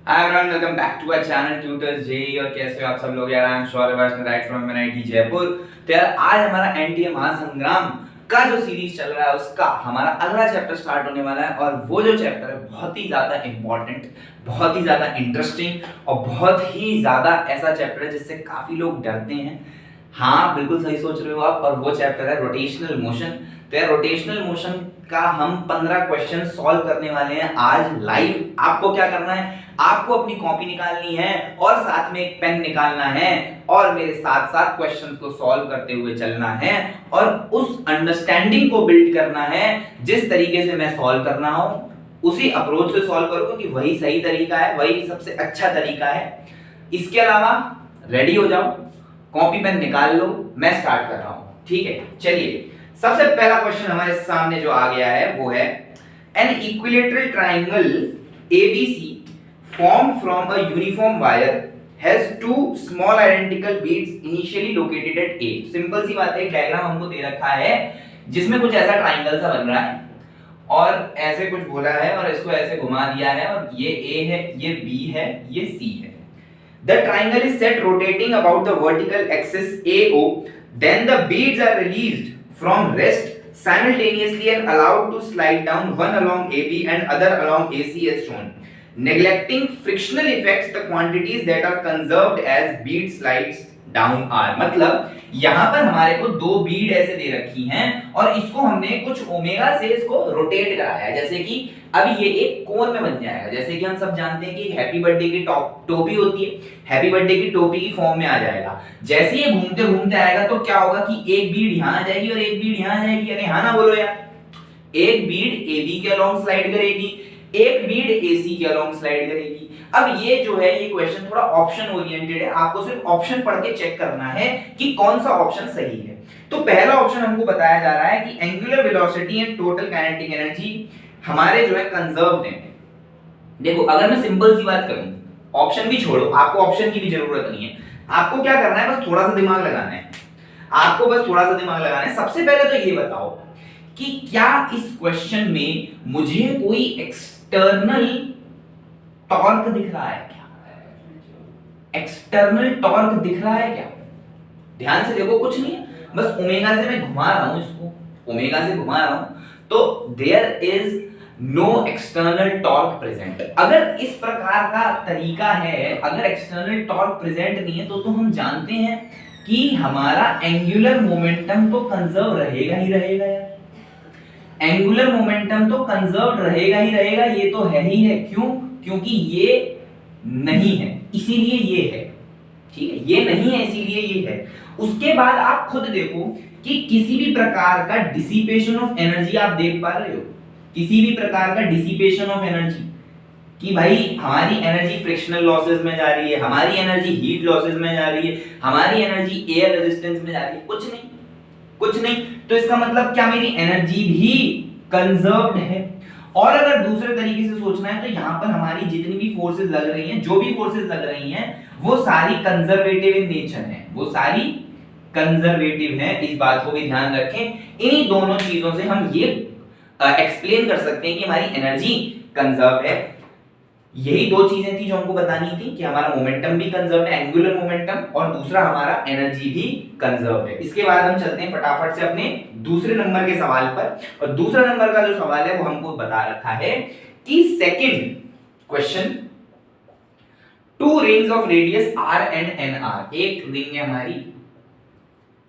Hi everyone, welcome back to our channel tutors JEE. और कैसे हो आप सब लोग यार? I am Shaurya right from NIT Jaipur. तो यार आज हमारा एनडीए महासंग्राम का जो सीरीज चल रहा है उसका हमारा अगला चैप्टर स्टार्ट होने वाला है। और वो जो चैप्टर है बहुत ही ज्यादा इंपॉर्टेंट, बहुत ही ज्यादा इंटरेस्टिंग और बहुत ही ज्यादा ऐसा चैप्टर है जिससे काफी लोग डरते हैं। हाँ बिल्कुल सही सोच रहे हो आप। और वो चैप्टर है रोटेशनल मोशन। तो यार रोटेशनल मोशन का हम 15 क्वेश्चन सॉल्व करने वाले हैं आज लाइव। आपको क्या करना है? आपको अपनी कॉपी निकालनी है और साथ में एक पेन निकालना है और मेरे साथ साथ क्वेश्चन को सॉल्व करते हुए चलना है और उस अंडरस्टैंडिंग को बिल्ड करना है। जिस तरीके से मैं सॉल्व कर रहा हूं उसी अप्रोच से सॉल्व करो क्योंकि वही सही तरीका है, वही सबसे अच्छा तरीका है। इसके अलावा रेडी हो जाओ, कॉपी पेन निकाल लो, मैं स्टार्ट कर रहा हूं। ठीक है, चलिए सबसे पहला क्वेश्चन हमारे सामने जो आ गया है वो है an equilateral triangle ABC formed from a uniform wire has two small identical beads initially located at A। Simple सी बात है, एक डायग्राम हमको दे रखा है जिसमें कुछ ऐसा ट्राइंगल सा बन रहा है और ऐसे कुछ बोला है और इसको ऐसे घुमा दिया है और ये A है, ये B है, ये C है। The triangle is set rotating about the vertical axis AO, then the beads are released from rest simultaneously and allowed to slide down, one along AB and other along AC as shown. Neglecting frictional effects, the quantities that are conserved as bead slides down are। मतलब यहाँ पर हमारे को दो बीड ऐसे दे रखी हैं और इसको हमने कुछ ओमेगा से इसको रोटेट कराया है। जैसे कि अब ये एक कोन में बन जाएगा। जैसे कि हम सब जानते हैं कि हैप्पी बर्थडे की टोपी होती है, हैप्पी बर्थडे की टोपी की फॉर्म में आ जाएगा। जैसे ये घूमते घूमते आएगा तो क्या होगा कि एक बीड यहाँ आ जाएगी और एक बीड यहाँ आ जाएगी। अरे हाँ ना बोलो यार। एक बीड AB के अलोंग स्लाइड करेगी, एक बीड AC के अलोंग स्लाइड करेगी। अब ये जो है ये क्वेश्चन थोड़ा ऑप्शन ओरिएंटेड है, आपको सिर्फ ऑप्शन पढ़ के चेक करना है कि कौन सा ऑप्शन सही है। तो पहला ऑप्शन हमको बताया जा रहा है कि angular velocity and total kinetic energy हमारे जो है कंजर्व्ड है। देखो अगर मैं सिंपल सी बात करूं, ऑप्शन भी छोड़ो, आपको ऑप्शन की भी जरूरत नहीं है। आपको क्या करना है, बस थोड़ा सा दिमाग लगाना है। आपको बस थोड़ा सा दिमाग लगाना है। सबसे पहले तो ये बताओ कि क्या इस क्वेश्चन में मुझे कोई एक्सटर्नल टॉर्क दिख रहा है क्या? एक्सटर्नल टॉर्क दिख रहा है क्या? ध्यान से देखो, कुछ नहीं है, बस ओमेगा से मैं घुमा रहा हूं इसको, ओमेगा से घुमा रहा हूं तो there is no external torque present. अगर इस प्रकार का तरीका है, अगर एक्सटर्नल टॉर्क प्रेजेंट नहीं है तो हम जानते हैं कि हमारा एंगुलर मोमेंटम तो कंजर्व रहेगा ही रहेगा यार। एंगुलर मोमेंटम तो कंजर्व रहेगा ही रहेगा, ये तो है ही है। क्यों? क्योंकि ये नहीं है इसीलिए ये है। ठीक है, ये नहीं है इसीलिए ये है। उसके बाद आप खुद देखो कि किसी भी प्रकार का डिसिपेशन ऑफ एनर्जी आप देख पा रहे हो? किसी भी प्रकार का डिसिपेशन ऑफ एनर्जी कि भाई हमारी एनर्जी फ्रिक्शनल लॉसेस में जा रही है, हमारी एनर्जी हीट लॉसेस में जा रही है, हमारी एनर्जी एयर रेजिस्टेंस में जा रही है? कुछ नहीं, कुछ नहीं। तो इसका मतलब क्या मेरी एनर्जी भी कंजर्व्ड है। और अगर दूसरे तरीके से सोचना है तो यहां पर हमारी जितनी भी फोर्सेस लग रही हैं, जो भी फोर्सेस लग रही हैं वो सारी कंजर्वेटिव इन नेचर हैं, वो सारी कंजर्वेटिव हैं। इस बात को भी ध्यान रखें। इन्हीं दोनों चीजों से हम ये एक्सप्लेन कर सकते हैं कि हमारी एनर्जी कंजर्व है। यही दो चीजें थी जो हमको बतानी थी कि हमारा मोमेंटम भी कंजर्व है, एंगुलर मोमेंटम, और दूसरा हमारा एनर्जी भी कंजर्व है। इसके बाद हम चलते हैं फटाफट से अपने दूसरे नंबर के सवाल पर। और दूसरा नंबर का जो सवाल है वो हमको बता रखा है कि second question, to rings of radius R and NR। एक रिंग है हमारी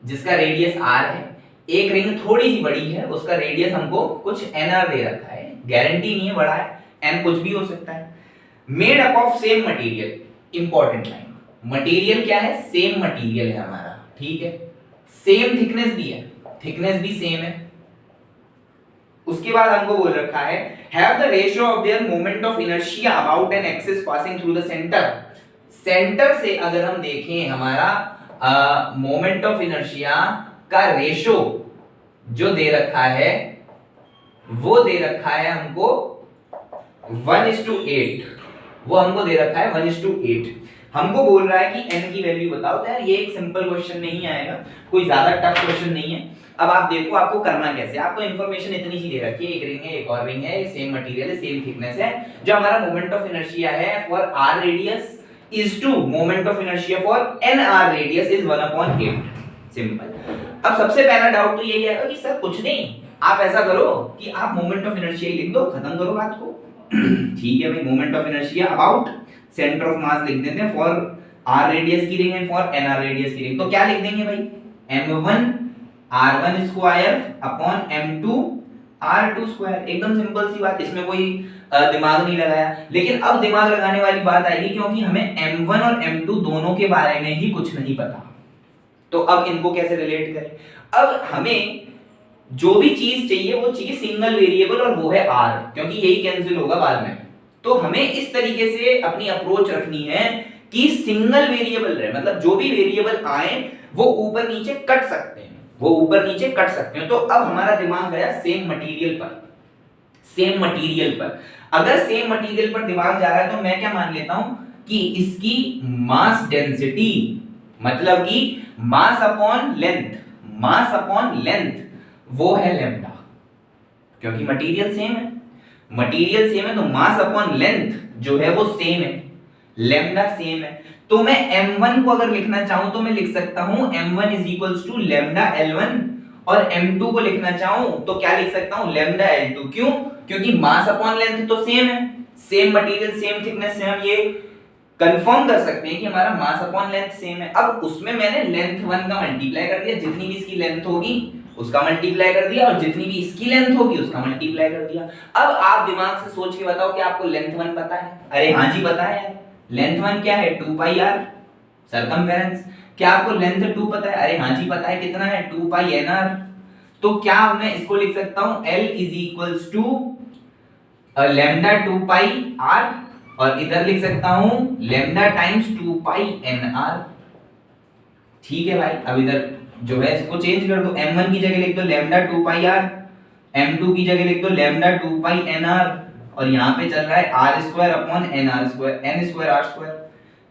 जिसका रेडियस R है, एक रिंग थोड़ी सी बड़ी है, उसका रेडियस हमको कुछ NR दे रखा है। गारंटी नहीं है, बड़ा है, N कुछ भी हो सकता है। Made up of same material. Important line, material क्या है? सेम मटेरियल है हमारा। ठीक है, सेम थिकनेस भी है, थिकनेस भी सेम है। उसके बाद हमको बोल रखा है have the ratio of their moment of inertia about an axis passing through the centre. Centre से अगर हम देखें हमारा मोमेंट ऑफ इनर्शिया का रेशियो जो दे रखा है वो दे रखा है हमको 1:8। वो हमको दे रखा है 1:8। हमको बोल रहा है कि n की वैल्यू बताओ। तो यार ये एक सिंपल क्वेश्चन नहीं आएगा, कोई ज्यादा टफ क्वेश्चन नहीं है। अब आप देखो आपको करना कैसे, आपको इन्फॉर्मेशन इतनी सी दे रखी है, एक रिंग है, एक और रिंग है, सेम मटेरियल है, सेम थिकनेस है, जो हमारा मोमेंट ऑफ इनर्शिया है for r radius is to moment of inertia for nr radius is 1/8। Simple. अब सबसे पहला डाउट तो यही आएगा कि सर कुछ नहीं, आप ऐसा करो कि आप मोमेंट ऑफ इनर्शिया लिख दो, खत्म करो बात को। ठीक है भाई, moment of inertia about centre of मास लिख देते हैं फॉर r रेडियस की ring and for nr radius की रिंग। तो क्या लिख देंगे भाई, m1 r1 square upon m2 r2 square. एकदम सिंपल सी बात, इसमें कोई दिमाग नहीं लगाया। लेकिन अब दिमाग लगाने वाली बात आएगी, क्योंकि हमें m1 और m2 दोनों के बारे में ही कुछ नहीं पता, तो अब इनको कैसे रिलेट करें। अब हमें जो भी चीज चाहिए वो चाहिए सिंगल वेरिएबल, और वो है r, क्योंकि यही कैंसिल होगा बाद में। तो हमें इस तरीके से अपनी अप्रोच रखनी है कि सिंगल वेरिएबल रहे, मतलब जो भी वेरिएबल आए वो ऊपर नीचे कट सकते हैं, वो ऊपर नीचे कट सकते हैं। तो अब हमारा दिमाग गया सेम मटेरियल पर, सेम मटेरियल पर। अगर सेम मटेरियल पर दिमाग जा रहा है तो मैं क्या मान लेता हूं कि इसकी मास डेंसिटी, मतलब कि mass upon length, mass upon length वो है लैम्डा, क्योंकि मटेरियल सेम है, मटेरियल सेम है तो मास अपॉन लेंथ जो है वो सेम है, लैम्डा सेम है। तो मैं m1 को अगर लिखना चाहूं तो मैं लिख सकता हूं m1 is equals to lambda l1, और m2 को लिखना चाहूं तो क्या लिख सकता हूं लैम्डा l2। क्यों? क्योंकि मास अपॉन लेंथ तो सेम है, सेम मटेरियल सेम थिकनेस से हम ये कंफर्म कर सकते हैं कि हमारा मास अपॉन लेंथ सेम है। अब उसमें मैंने लेंथ 1 का मल्टीप्लाई कर दिया, जितनी भी इसकी लेंथ होगी उसका मल्टीप्लाई कर दिया, और जितनी भी इसकी लेंथ होगी उसका मल्टीप्लाई कर दिया। अब आप दिमाग से सोच के बताओ कि आपको लेंथ 1 पता है? अरे हाँ जी पता है। लेंथ 1 क्या है? 2 पाई r सरकमफेरेंस। क्या आपको लेंथ 2 पता है? अरे हाँ जी पता है। कितना है? 2 पाई nr। तो क्या मैं इसको लिख सकता हूं L is equals to lambda 2 pi r, और इधर लिख सकता हूं लैम्डा टाइम्स 2 पाई nr। ठीक है भाई, अब इधर जो है इसको चेंज कर दो, m1 की जगह लिख दो लैम्डा 2 पाई r, m2 की जगह लिख दो लैम्डा 2 पाई nr, और यहाँ पे चल रहा है r square upon nr square, n square r square.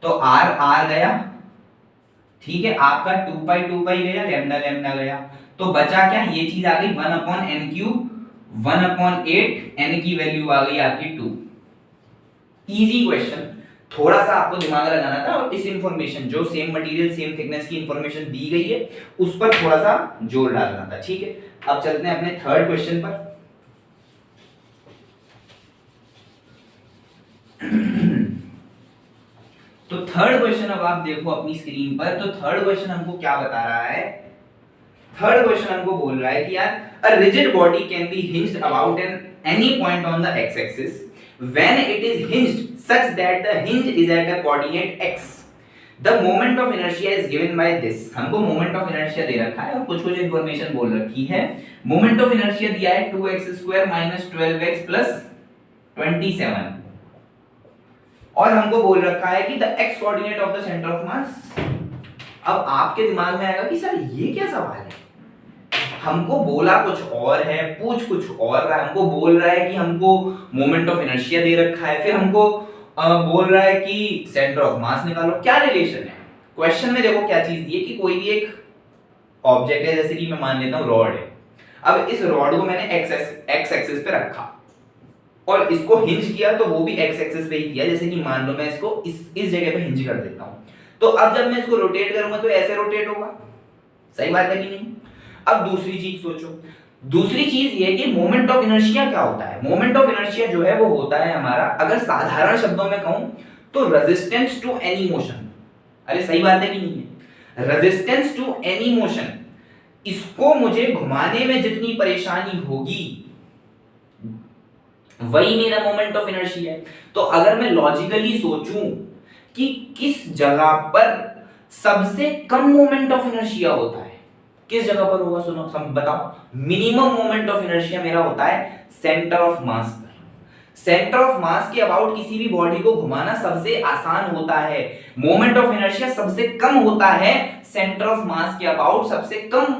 तो r गया, ठीक है, आपका 2 पाई गया, लैम्डा लैम्डा गया, तो बचा क्या? ये चीज आ गई 1 upon n cube, 1 upon 8, n की वैल्यू आ गई आपकी 2। इजी क्वेश्चन, थोड़ा सा आपको दिमाग लगाना था, और इस इंफॉर्मेशन जो सेम मटेरियल सेम थिकनेस की इंफॉर्मेशन दी गई है उस पर थोड़ा सा जोर डालना था। ठीक है, अब चलते हैं अपने थर्ड क्वेश्चन पर। तो थर्ड क्वेश्चन अब आप देखो अपनी स्क्रीन पर। तो थर्ड क्वेश्चन हमको क्या बता रहा है? थर्ड क्वेश्चन हमको बोल रहा है कि यार a rigid body can be hinged about any point on the x axis when it is hinged such that the hinge is at a coordinate x, the moment of inertia is given by this। हमको moment of inertia दे रखा है और कुछ कुछ information बोल रखी है। moment of inertia दिया है 2x square minus 12x plus 27, और हमको बोल रखा है कि the x coordinate of the center of mass। अब आपके दिमाग में आएगा कि सर ये क्या सवाल है, हमको बोला कुछ और है, पूछ कुछ और रहा है। हमको बोल रहा है कि हमको मोमेंट ऑफ इनर्शिया दे रखा है, फिर हमको बोल रहा है कि सेंटर ऑफ मास निकालो। क्या रिलेशन है? क्वेश्चन में देखो क्या चीज दी है कि कोई भी एक ऑब्जेक्ट है, जैसे कि मैं मान लेता हूं रॉड है। अब इस रॉड को मैंने एक्स एक्सिस पे रखा और इसको हिंज किया, तो वो भी एक्स एक्सिस पे ही किया। जैसे कि मान लो मैं इसको इस जगह पे हिंज कर देता हूं, तो अब जब मैं इसको रोटेट करूंगा तो ऐसे रोटेट होगा। सही बात है कि नहीं? अब दूसरी चीज सोचो, दूसरी चीज ये कि मोमेंट ऑफ इनर्शिया क्या होता है? मोमेंट ऑफ इनर्शिया जो है वो होता है हमारा, अगर साधारण शब्दों में कहूं तो रेजिस्टेंस टू एनी मोशन। अरे सही बात है कि नहीं है? रेजिस्टेंस टू एनी मोशन, इसको मुझे घुमाने में जितनी परेशानी होगी वही मेरा मोमेंट ऑफ इनर्शिया है। तो अगर मैं लॉजिकली सोचूं कि किस जगह पर सबसे कम मोमेंट ऑफ इनर्शिया होता है, किस जगह पर होगा, सुनो सब बताओ। मिनिमम मोमेंट ऑफ इनर्शिया मेरा होता है सेंटर ऑफ मास पर। सेंटर ऑफ मास के अबाउट किसी भी बॉडी को घुमाना सबसे आसान होता है। मोमेंट ऑफ इनर्शिया सबसे कम होता है सेंटर ऑफ मास के अबाउट, सबसे कम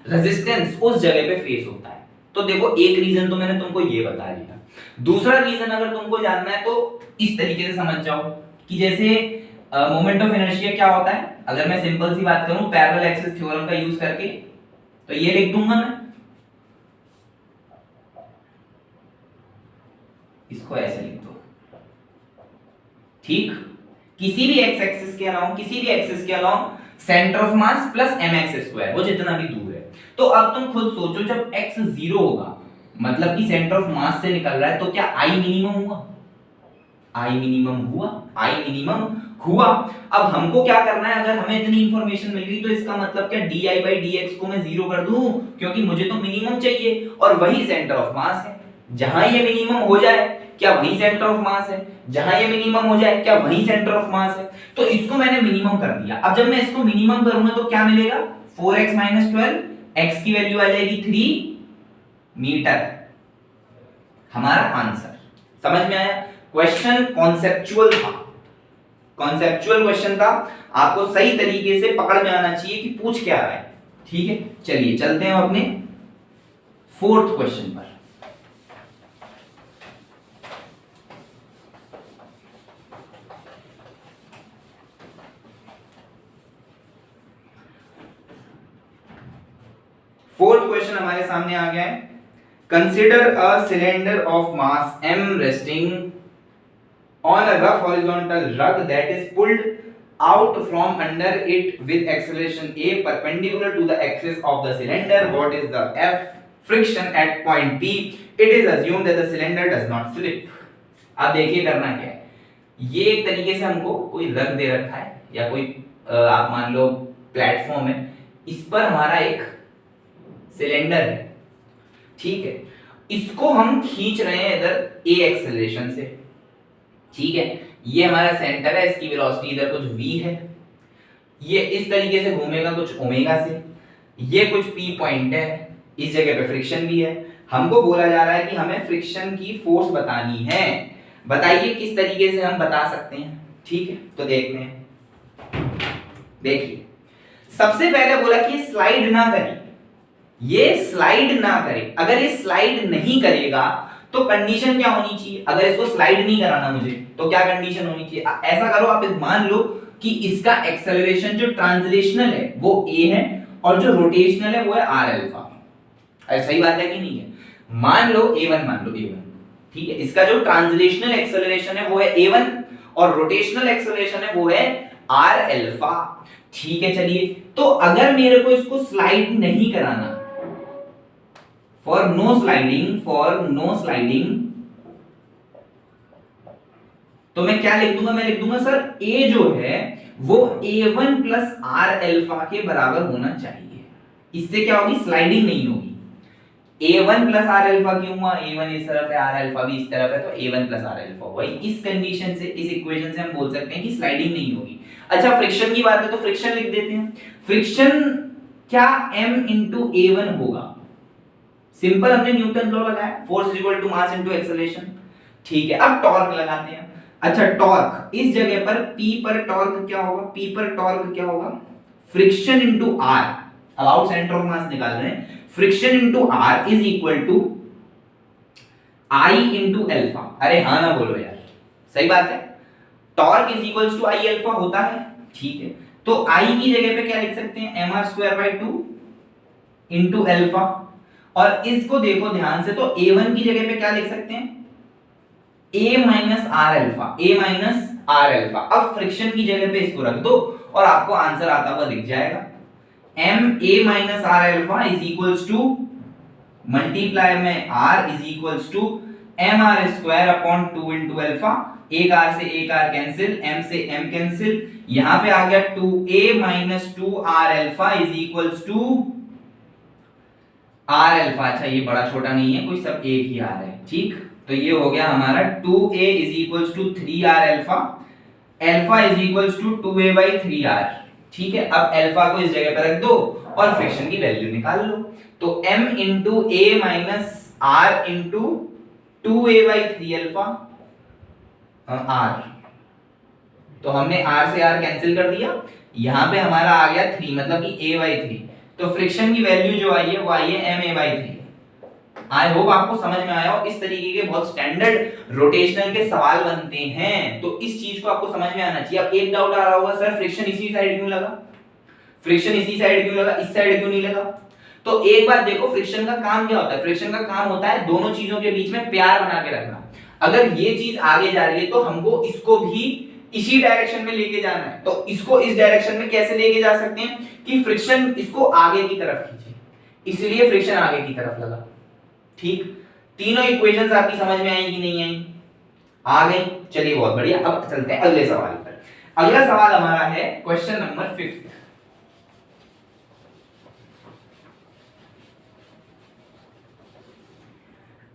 रेजिस्टेंस उस जगह पे फेस होता है। तो देखो एक रीजन तो मैंने तुमको ये बता दिया। दूसरा रीजन अगर तुमको जानना है तो इस तरीके से समझ जाओ कि जैसे मोमेंट ऑफ इनर्शिया क्या होता है। अगर मैं सिंपल सी बात करूं पैरेलल एक्सिस थ्योरम का यूज करके, तो ये लिख दूंगा मैं, इसको ऐसे लिख दो, ठीक। किसी भी एक्स एक्सिस के अलाउंग, किसी भी एक्सिस के along centre of mass plus mx square, वो जितना भी दूर है। तो अब तुम खुद सोचो, जब x 0 होगा मतलब कि सेंटर ऑफ मास से निकल रहा है, तो क्या I मिनिमम हुआ? I मिनिमम हुआ, I मिनिमम हुआ। अब हमको क्या करना है, अगर हमें इतनी इंफॉर्मेशन मिल गई तो इसका मतलब क्या dy/dx को मैं 0 कर दूं, क्योंकि मुझे तो मिनिमम चाहिए और वही सेंटर ऑफ मास है। जहां ये मिनिमम हो जाए क्या वही सेंटर ऑफ मास है, जहां ये मिनिमम हो जाए क्या वही सेंटर ऑफ मास है। तो इसको मैंने मिनिमम कर दिया। अब जब मैं इसको मिनिमम करूंगा तो क्या मिलेगा, 4x - 12, x की वैल्यू आ जाएगी 3 मीटर, हमारा आंसर। समझ में आया? क्वेश्चन कॉन्सेप्चुअल था, कॉन्सेप्चुअल क्वेश्चन था, आपको सही तरीके से पकड़ में आना चाहिए कि पूछ क्या रहा है। ठीक है, चलिए चलते हैं अपने 4th क्वेश्चन पर। फोर्थ क्वेश्चन हमारे सामने आ गया है। Consider a cylinder of mass m resting on a rough horizontal rug that is pulled out from under it with acceleration a perpendicular to the axis of the cylinder. What is the F friction at point P? It is assumed that the cylinder does not slip. अब देखिए करना क्या है, ये एक तरीके से हमको कोई रग दे रखा है या कोई आप मान लो प्लेटफॉर्म है, इस पर हमारा एक सिलेंडर है, ठीक है। इसको हम खींच रहे हैं इधर a एक्सेलरेशन से, ठीक है। ये हमारा सेंटर है, इसकी वेलोसिटी इधर कुछ v है, ये इस तरीके से घूमेगा कुछ ओमेगा से, ये कुछ p पॉइंट है, इस जगह पे फ्रिक्शन भी है। हमको बोला जा रहा है कि हमें फ्रिक्शन की फोर्स बतानी है। बताइए किस तरीके से हम बता सकते हैं, ठीक है। तो देखते हैं, देखिए सबसे पहले बोला कि स्लाइड ना करे, ये स्लाइड ना करे। अगर ये स्लाइड नहीं करेगा तो कंडीशन क्या होनी चाहिए, अगर इसको स्लाइड नहीं कराना मुझे तो क्या कंडीशन होनी चाहिए। ऐसा करो, आप मान लो कि इसका एक्सेलरेशन जो ट्रांसलेशनल है वो a है और जो रोटेशनल है वो है r अल्फा। अरे सही बात है कि नहीं है? मान लो a1, मान लो a1, ठीक है। इसका जो ट्रांसलेशनल एक्सेलरेशन है वो है a1 और रोटेशनल एक्सेलरेशन है वो है r अल्फा, ठीक है। चलिए, तो अगर मेरे को इसको स्लाइड नहीं कराना, for no sliding, तो मैं क्या लिख दूंगा, मैं लिख दूंगा सर a जो है वो a1 प्लस r अल्फा के बराबर होना चाहिए। इससे क्या होगी, स्लाइडिंग नहीं होगी। a1 प्लस r अल्फा क्यों हुआ, a1 इस तरफ है, r अल्फा भी इस तरफ है, तो a1 प्लस r अल्फा हुआ। इस कंडीशन से, इस इक्वेशन से हम बोल सकते हैं कि स्लाइडिंग नहीं होगी। अच्छा, फ्रिक्शन की बात है तो फ्रिक्शन लिख देते हैं। फ्रिक्शन क्या m इंटू a1 होगा, सिंपल, हमने न्यूटन लॉ लगाया, force is equal to mass into acceleration, ठीक है। अब टॉर्क लगाते हैं। अच्छा, टॉर्क इस जगह पर P पर टॉर्क क्या होगा, P पर टॉर्क क्या होगा, friction into R। About centre of mass निकाल रहे हैं, friction into R is equal to I into alpha. अरे हाँ ना बोलो यार, सही बात है, torque is equal to I alpha होता है, ठीक है। तो I की जगह पे क्या लिख सकते हैं, mr²/2 इनटू अल्फा। और इसको देखो ध्यान से, तो a1 की जगह पे क्या लिख सकते हैं, a minus R alpha, a minus R alpha. अब फ्रिक्शन की जगह पे इसको रख दो और आपको आंसर आता हुआ दिख जाएगा। m a minus R alpha is equals to multiply में r is equals to mr²/2 into alpha. एक r से एक r कैंसिल, m से m कैंसिल, यहां पे आ गया 2a minus 2r alpha is equals to r alpha. अच्छा, ये बड़ा छोटा नहीं है कोई, सब एक ही r है, ठीक। तो ये हो गया हमारा 2a is equals to 3r alpha, alpha is equals to 2a/3r, ठीक है। अब अल्फा को इस जगह पर रख दो और फ्रिक्शन की वैल्यू निकाल लो। तो m into a minus r into 2a/3 alpha r, तो हमने r से r कैंसिल कर दिया, यहां पे हमारा आ गया 3, मतलब कि a/3। तो फ्रिक्शन की वैल्यू जो आई है वो आई है ma/3। आई होप आपको समझ में आया हो। इस तरीके के बहुत स्टैंडर्ड रोटेशनल के सवाल बनते हैं, तो इस चीज को आपको समझ में आना चाहिए। अब एक डाउट आ रहा होगा, सर फ्रिक्शन इसी साइड क्यों लगा, फ्रिक्शन इसी साइड क्यों लगा, इस साइड क्यों नहीं लगा। तो एक बात देखो, फ्रिक्शन का काम क्या होता है? फ्रिक्शन का काम होता है दोनों चीजों के बीच में प्यार बना के रखना। अगर ये चीज आगे जा रही है तो हमको इसको भी इसी डायरेक्शन में लेके जाना है। तो इसको इस डायरेक्शन में कैसे लेके जा सकते हैं कि फ्रिक्शन इसको आगे की तरफ खींचे, इसलिए फ्रिक्शन आगे की तरफ लगा। ठीक, तीनों इक्वेशंस आपकी समझ में आई कि नहीं आई? आ गई। चलिए बहुत बढ़िया। अब चलते हैं अगले सवाल पर। अगला सवाल हमारा है क्वेश्चन नंबर 5।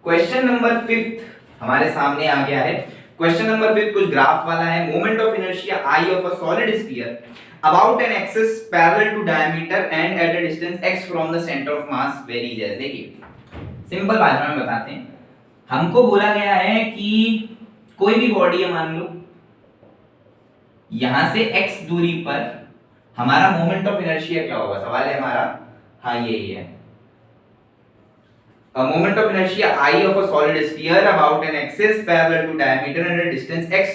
क्वेश्चन नंबर 5 हमारे सामने आ गया है। क्वेश्चन नंबर 5 कुछ ग्राफ वाला है। Moment of inertia I of a solid sphere about an axis parallel to diameter and at a distance x from the centre of mass varies as. देखिए simple भाषा में बताते हैं। हमको बोला गया है कि कोई भी बॉडी है, मान लो यहां से x दूरी पर हमारा मोमेंट ऑफ इनर्शिया क्या होगा, सवाल है हमारा। हाँ यही है। A moment of inertia I of a solid sphere about an axis parallel to diameter and a distance x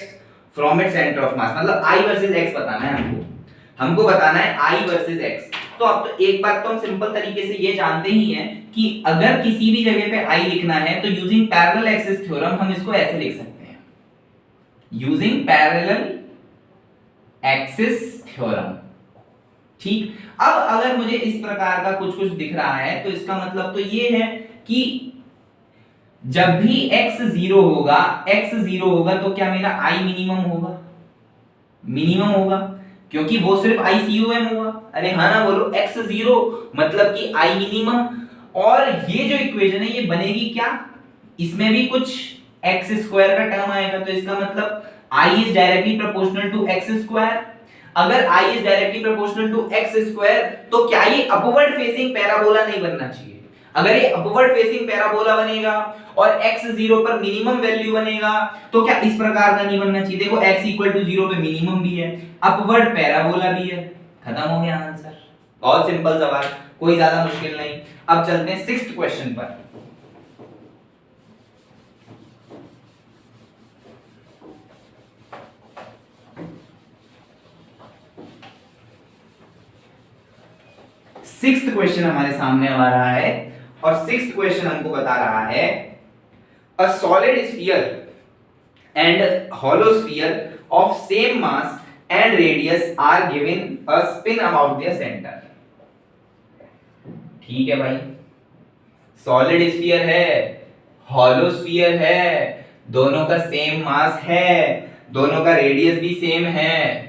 from its center of mass। मतलब I versus x बताना है हमको बताना है I versus x। तो अब तो एक बात तो हम सिंपल तरीके से ये जानते ही हैं कि अगर किसी भी जगह पे I लिखना है तो यूजिंग पैरेलल एक्सिस थ्योरम हम इसको ऐसे लिख सकते हैं, यूजिंग पैरेलल एक्सिस थ्योरम। ठीक, अब अगर मुझे इस प्रकार का कुछ कुछ दिख रहा है तो इसका मतलब तो ये है कि जब भी x जीरो होगा तो क्या मेरा I मिनिमम होगा? मिनिमम होगा, क्योंकि वो सिर्फ ICOM होगा। अरे हाँ ना बोलो, x जीरो मतलब कि I मिनिमम। और ये जो इक्वेशन है ये बनेगी क्या, इसमें भी कुछ x स्क्वायर का टर्म आएगा, तो इसका मतलब I is directly proportional to x square. अगर I is directly proportional to x square तो क्या ये अपवर्ड फेसिंग पैराबोला नहीं बनना चाहिए? अगर ये अपवर्ड फेसिंग पैराबोला बनेगा और x 0 पर मिनिमम वैल्यू बनेगा तो क्या इस प्रकार का नहीं बनना चाहिए? देखो x इक्वल टू 0 पे मिनिमम भी है, अपवर्ड पैराबोला भी है। खत्म हो गया आंसर। बहुत सिंपल सवाल, कोई ज्यादा मुश्किल नहीं। अब चलते हैं 6th क्वेश्चन पर। सिक्स्थ क्वेश्चन हमारे सामने आ रहा है और 6th क्वेश्चन हमको बता रहा है a solid sphere and hollow sphere of same mass and radius R given a spin about their centre. ठीक है भाई, सॉलिड स्फीयर है, हॉलो स्फीयर है, दोनों का सेम मास है, दोनों का रेडियस भी सेम है,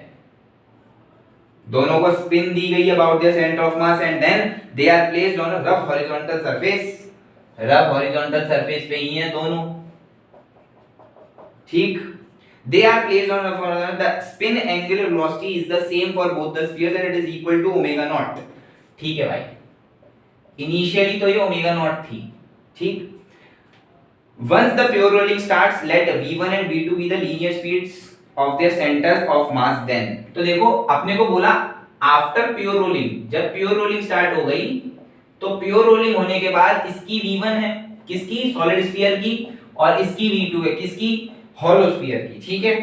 दोनों को स्पिन दी गई about their centre of mass and then they are placed on a rough horizontal surface. Rough horizontal surface पे ही हैं दोनों। ठीक, they are placed on the spin angular velocity is the same for both the spheres and it is equal to omega naught। ठीक है भाई, initially तो ये ओमेगा नॉट थी। ठीक, once the pure rolling starts let v1 and v2 be the linear speeds of their centers of mass then। तो देखो अपने को बोला आफ्टर प्योर रोलिंग, जब प्योर रोलिंग स्टार्ट हो गई तो प्योर रोलिंग होने के बाद इसकी v1 है, किसकी? सॉलिड स्फीयर की, और इसकी v2 है, किसकी? हॉलो स्फीयर की। ठीक है,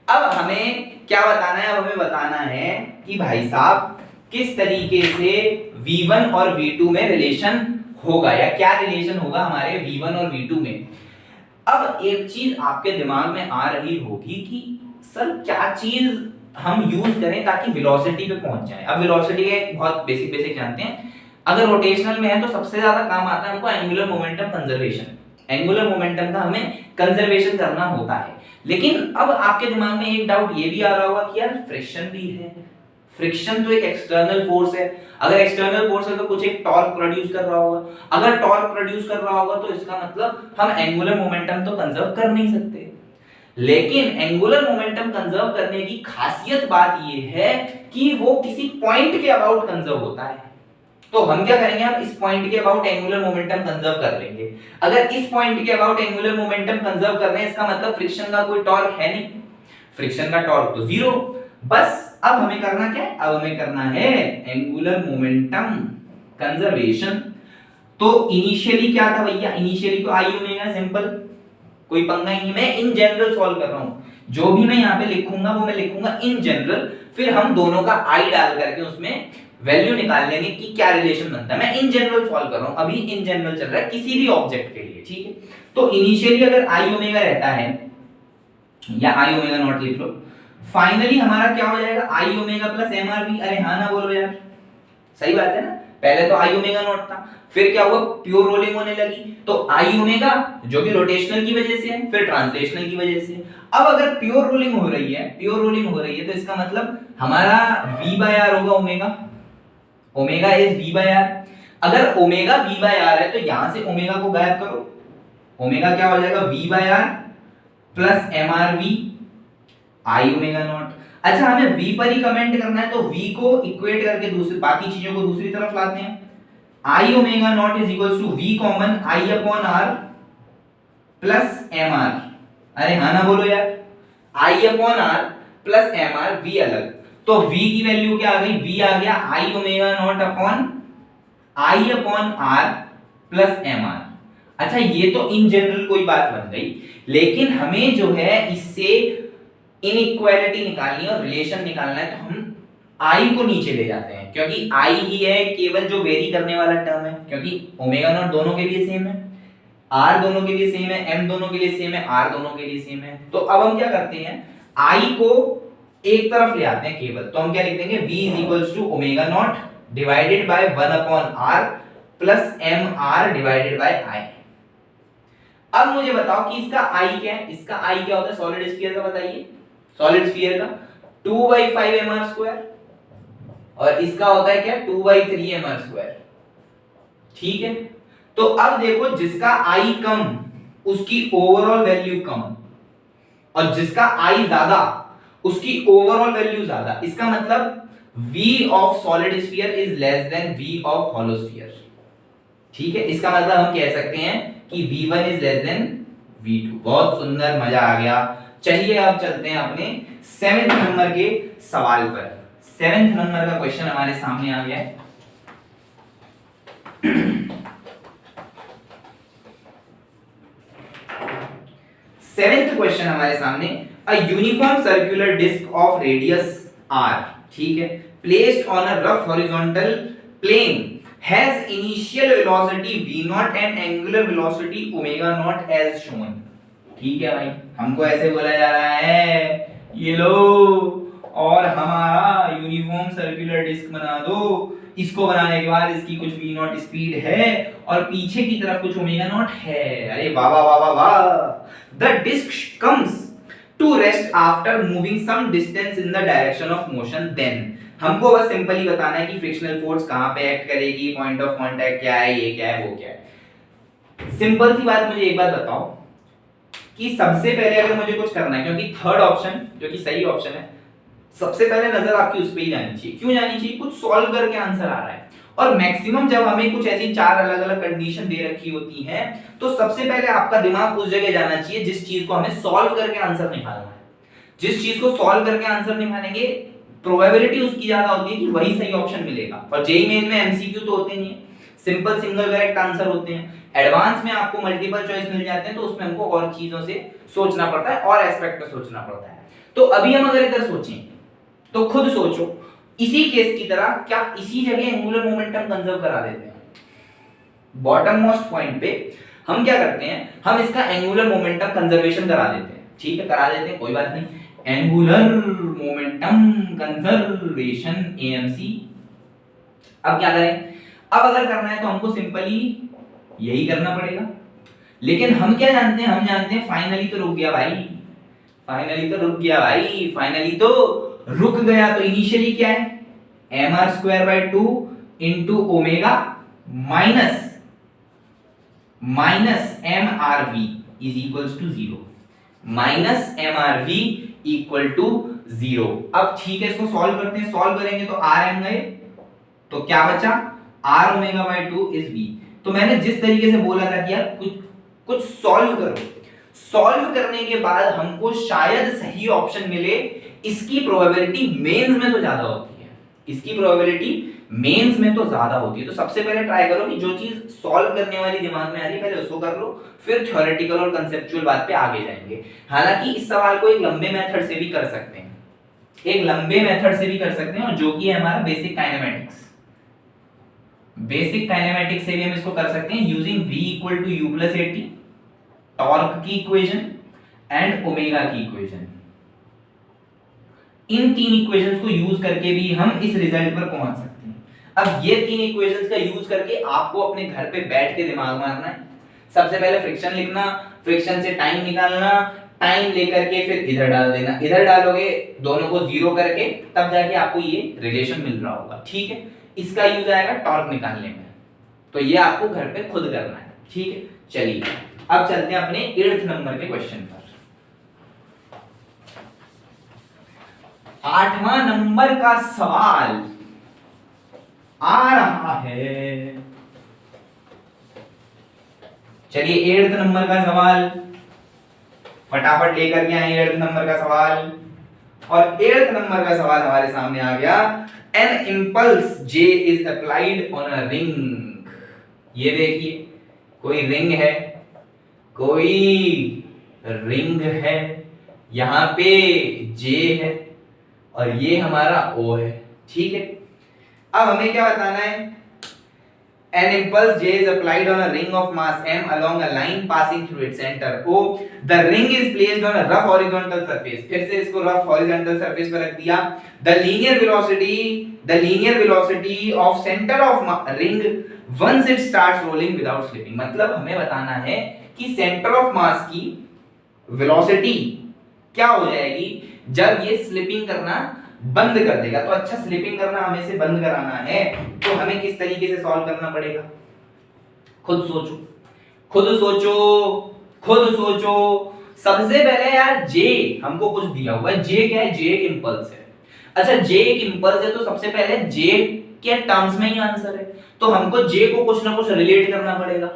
अब हमें क्या बताना है? अब हमें बताना है कि भाई साहब किस तरीके से v1 और v2 में रिलेशन होगा, या क्या रिलेशन होगा हमारे v1 और v2 में। अब एक चीज आपके दिमाग में आ रही होगी कि सर क्या चीज हम यूज करें ताकि वेलोसिटी पे पहुंच जाए। अब वेलोसिटी के बहुत बेसिक जानते हैं। अगर रोटेशनल में है तो सबसे ज्यादा काम आता है हमको angular momentum conservation. Angular momentum का हमें कंजर्वेशन करना होता है। लेकिन अब आपके दिमाग में एक डाउट ये भी आ रहा होगा कि यार फ्रिक्शन भी है। फ्रिक्शन तो एक एक्सटर्नल फोर्स है, अगर एक्सटर्नल फोर्स है तो कुछ एक टॉर्क प्रोड्यूस कर रहा होगा। अगर टॉर्क प्रोड्यूस कर रहा होगा तो इसका मतलब हम एंगुलर मोमेंटम तो कंजर्व कर नहीं सकते। लेकिन एंगुलर मोमेंटम कंजर्व करने की खासियत बात यह है कि वो किसी पॉइंट के अबाउट कंजर्व होता है। तो हम क्या करेंगे? हम इस पॉइंट के अबाउट एंगुलर मोमेंटम कंजर्व कर लेंगे। अगर इस पॉइंट के अबाउट एंगुलर मोमेंटम कंजर्व कर रहे हैं इसका मतलब फ्रिक्शन का कोई टॉर्क है नहीं, फ्रिक्शन का टॉर्क तो जीरो। बस अब हमें करना क्या है? अब हमें करना है एंगुलर मोमेंटम कंजर्वेशन। तो इनिशियली क्या था भैया? इनिशियली तो आई ओमेगा, सिंपल, कोई पंगा ही नहीं। मैं इन जनरल सॉल्व कर रहा हूं, जो भी मैं यहाँ पे लिखूंगा वो मैं लिखूंगा इन जनरल, फिर हम दोनों का आई डाल करके उसमें वैल्यू निकाल लेंगे कि क्या रिलेशन बनता है। मैं इन जनरल सॉल्व कर रहा हूं, अभी इन जनरल चल रहा है किसी भी ऑब्जेक्ट के लिए, ठीक है। तो इनिशियली अगर आई ओमेगा रहता है या आई ओमेगा नॉट लिख लो, फाइनली हमारा क्या हो जाएगा, I omega plus M R V. अरे हाँ ना बोलो यार, सही बात है ना। पहले तो आई ओमेगा नॉट था, फिर क्या हुआ, प्योर रोलिंग होने लगी, तो आई ओमेगा जो कि रोटेशनल की वजह से है, फिर ट्रांसलेशनल की वजह से। अब अगर प्योर रोलिंग हो रही है, प्योर रोलिंग हो रही है, तो इसका मतलब हमारा v बाय आर होगा, omega, omega is v by R. अगर ओमेगा v बाय आर है तो यहां से ओमेगा को गायब करो, ओमेगा क्या हो जाएगा, v by R plus M R V I omega naught. अच्छा हमें v पर ही कमेंट करना है, तो v को इक्वेट करके दूसरी बाकी चीजों को दूसरी तरफ लाते हैं। I omega not is equals to v common I upon R plus M R. अरे हाँ ना बोलो यार, I upon R plus M R, v अलग, तो v की वैल्यू क्या आ गई, v आ गया I omega not upon I upon R plus M R. अच्छा ये तो इन जनरल कोई बात बन गई, लेकिन हमें जो है इससे इनइक्वालिटी निकालनी है और रिलेशन निकालना है, तो हम आई को नीचे ले जाते हैं, क्योंकि आई ही है केवल जो वेरी करने वाला टर्म है, क्योंकि ओमेगा नॉट दोनों के लिए सेम है, आर दोनों के लिए सेम है, एम दोनों के लिए सेम है, आर दोनों के लिए सेम है। तो अब हम क्या करते हैं, आई को एक तरफ ले आते हैं केवल, तो हम क्या लिख देंगे, v is equals to omega not divided by 1 upon r plus M R divided by I. अब मुझे बताओ कि इसका आई क्या है, इसका आई क्या होता है सॉलिड स्फीयर का, बताइए सॉलिड स्फीयर का 2/5 mr स्क्वायर, और इसका होता है क्या 2/3 mr स्क्वायर, ठीक है। तो अब देखो जिसका आई कम उसकी ओवरऑल वैल्यू कम, और जिसका आई ज्यादा उसकी ओवरऑल वैल्यू ज्यादा, इसका मतलब v of solid sphere is less than v of hollow sphere, ठीक है। इसका मतलब हम कह सकते हैं कि v1 is less than v2। बहुत सुंदर, मजा आ गया। चलिए अब चलते हैं अपने 7th नंबर के सवाल पर। 7th नंबर का क्वेश्चन हमारे सामने आ गया है। 7th क्वेश्चन हमारे सामने, a uniform circular disc of radius r, ठीक है, placed on a rough horizontal plane has initial velocity v0 and angular velocity omega naught as shown। ठीक है भाई, हमको ऐसे बोला जा रहा है, ये लो और हमारा यूनिफॉर्म सर्कुलर डिस्क बना दो, इसको बनाने के बाद इसकी कुछ v0 स्पीड है और पीछे की तरफ कुछ ओमेगा नॉट है। अरे वाह वाह वाह वाह। The disc comes to rest after moving some distance in the direction of motion, then हमको बस सिंपली बताना है कि फ्रिक्शनल फोर्स कहां पे एक्ट करेगी, पॉइंट ऑफ कांटेक्ट क्या है, ये क्या है, वो क्या है। सिंपल सी बात, मुझे एक बात बताओ कि सबसे पहले अगर मुझे कुछ करना है, क्योंकि थर्ड ऑप्शन जो कि सही ऑप्शन है, सबसे पहले नजर आपकी उस पे ही जानी चाहिए। क्यों जानी चाहिए, कुछ सॉल्व करके आंसर आ रहा है, और मैक्सिमम जब हमें कुछ ऐसी 4 अलग अलग कंडीशन दे रखी होती हैं, तो सबसे पहले आपका दिमाग उस जगह जाना चाहिए जिस चीज को हमें सॉल्व करके आंसर निकालना है। जिस चीज को सॉल्व करके आंसर निकालेंगे, प्रोबेबिलिटी उसकी ज्यादा होती है कि वही सही ऑप्शन मिलेगा। और जेईई मेन में एमसीक्यू तो होते नहीं है, सिंपल सिंगल करेक्ट आंसर होते हैं। एडवांस में आपको मल्टीपल चॉइस मिल जाते हैं, तो उसमें हमको और चीजों से सोचना पड़ता है और एस्पेक्ट में सोचना पड़ता है। तो अभी हम अगर इधर सोचें तो खुद सोचो, इसी केस की तरह क्या इसी जगह एंगुलर मोमेंटम कंजर्व करा देते हैं। बॉटम मोस्ट पॉइंट पे हम क्या करते हैं, हम इसका एंगुलर मोमेंटम कंजर्वेशन करा देते हैं, ठीक है, करा देते हैं, कोई बात नहीं। Angular momentum conservation AMC. अब क्या करें, अब अगर करना है तो हमको सिंपली यही करना पड़ेगा, लेकिन हम क्या जानते हैं, हम जानते हैं फाइनली तो रुक गया भाई, फाइनली तो रुक गया भाई, फाइनली तो रुक गया। तो इनिशियली क्या है, mr² 2 into omega minus mrv is equals to 0, minus mrv equal to 0। अब ठीक है, इसको सॉल्व करते हैं, सॉल्व करेंगे तो rm गए, तो क्या बचा, r omega by 2 is v। तो मैंने जिस तरीके से बोला था कि यार कुछ सॉल्व करो, सॉल्व करने के बाद हमको शायद सही ऑप्शन मिले, इसकी प्रोबेबिलिटी मेंस में तो ज्यादा होती है, इसकी प्रोबेबिलिटी मेंस में तो ज्यादा होती है। तो सबसे पहले ट्राई करो कि जो चीज सॉल्व करने वाली दिमाग में आ रही है पहले उसको कर लो, फिर थ्योरेटिकल और कंसेप्चुअल बात पे आगे जाएंगे। हालांकि इस सवाल को एक लंबे मेथड से भी कर सकते हैं, एक लंबे मेथड से भी कर सकते हैं, और जो कि है हमारा बेसिक काइनेमेटिक्स। बेसिक काइनेमेटिक्स से भी हम इसको कर सकते हैं using v equal to u plus at, torque की इक्वेशन एंड ओमेगा की इक्वेशन। इन तीन इक्वेशंस को यूज करके भी हम इस रिजल्ट पर पहुंच सकते हैं। अब ये तीन इक्वेशंस का यूज करके आपको अपने घर पे बैठ के दिमाग मारना है। सबसे पहले फ्रिक्शन लिखना, फ्रिक्शन से टाइम निकालना, टाइम लेकर के फिर इधर डाल देना, इधर डालोगे दोनों को जीरो करके, तब जाके आपको ये रिलेशन मिल रहा होगा। ठीक है, इसका यूज आएगा टॉर्क निकालने में, तो ये आपको घर पे खुद करना है। ठीक है, चलिए अब चलते हैं अपने 8th नंबर के क्वेश्चन पर। 8वां नंबर का सवाल आ रहा है। चलिए 8th नंबर का सवाल फटाफट लेकर के आए। 8th नंबर का सवाल, और 8th नंबर का सवाल हमारे सामने आ गया। An impulse J is applied on a ring। ये देखिए कोई रिंग है, कोई रिंग है, यहां पे J है और ये हमारा O है। ठीक है, अब हमें क्या बताना है? An impulse J is applied on a ring of mass m along a line passing through its center O. The ring is placed on a rough horizontal surface। फिर से इसको rough horizontal surface पर रख दिया। The linear velocity of center of ring once it starts rolling without slipping। मतलब हमें बताना है कि center of mass की velocity क्या हो जाएगी जब ये स्लिपिंग करना बंद कर देगा। तो अच्छा, स्लिपिंग करना हमें से बंद कराना है तो हमें किस तरीके से सॉल्व करना पड़ेगा? खुद सोचो, खुद सोचो, खुद सोचो। सबसे पहले यार J हमको कुछ दिया हुआ है। J क्या है? J एक इंपल्स है। अच्छा, J एक इंपल्स है तो सबसे पहले J के टर्म्स में ही आंसर है, तो हमको J को कुछ ना कुछ रिलेट करना पड़ेगा।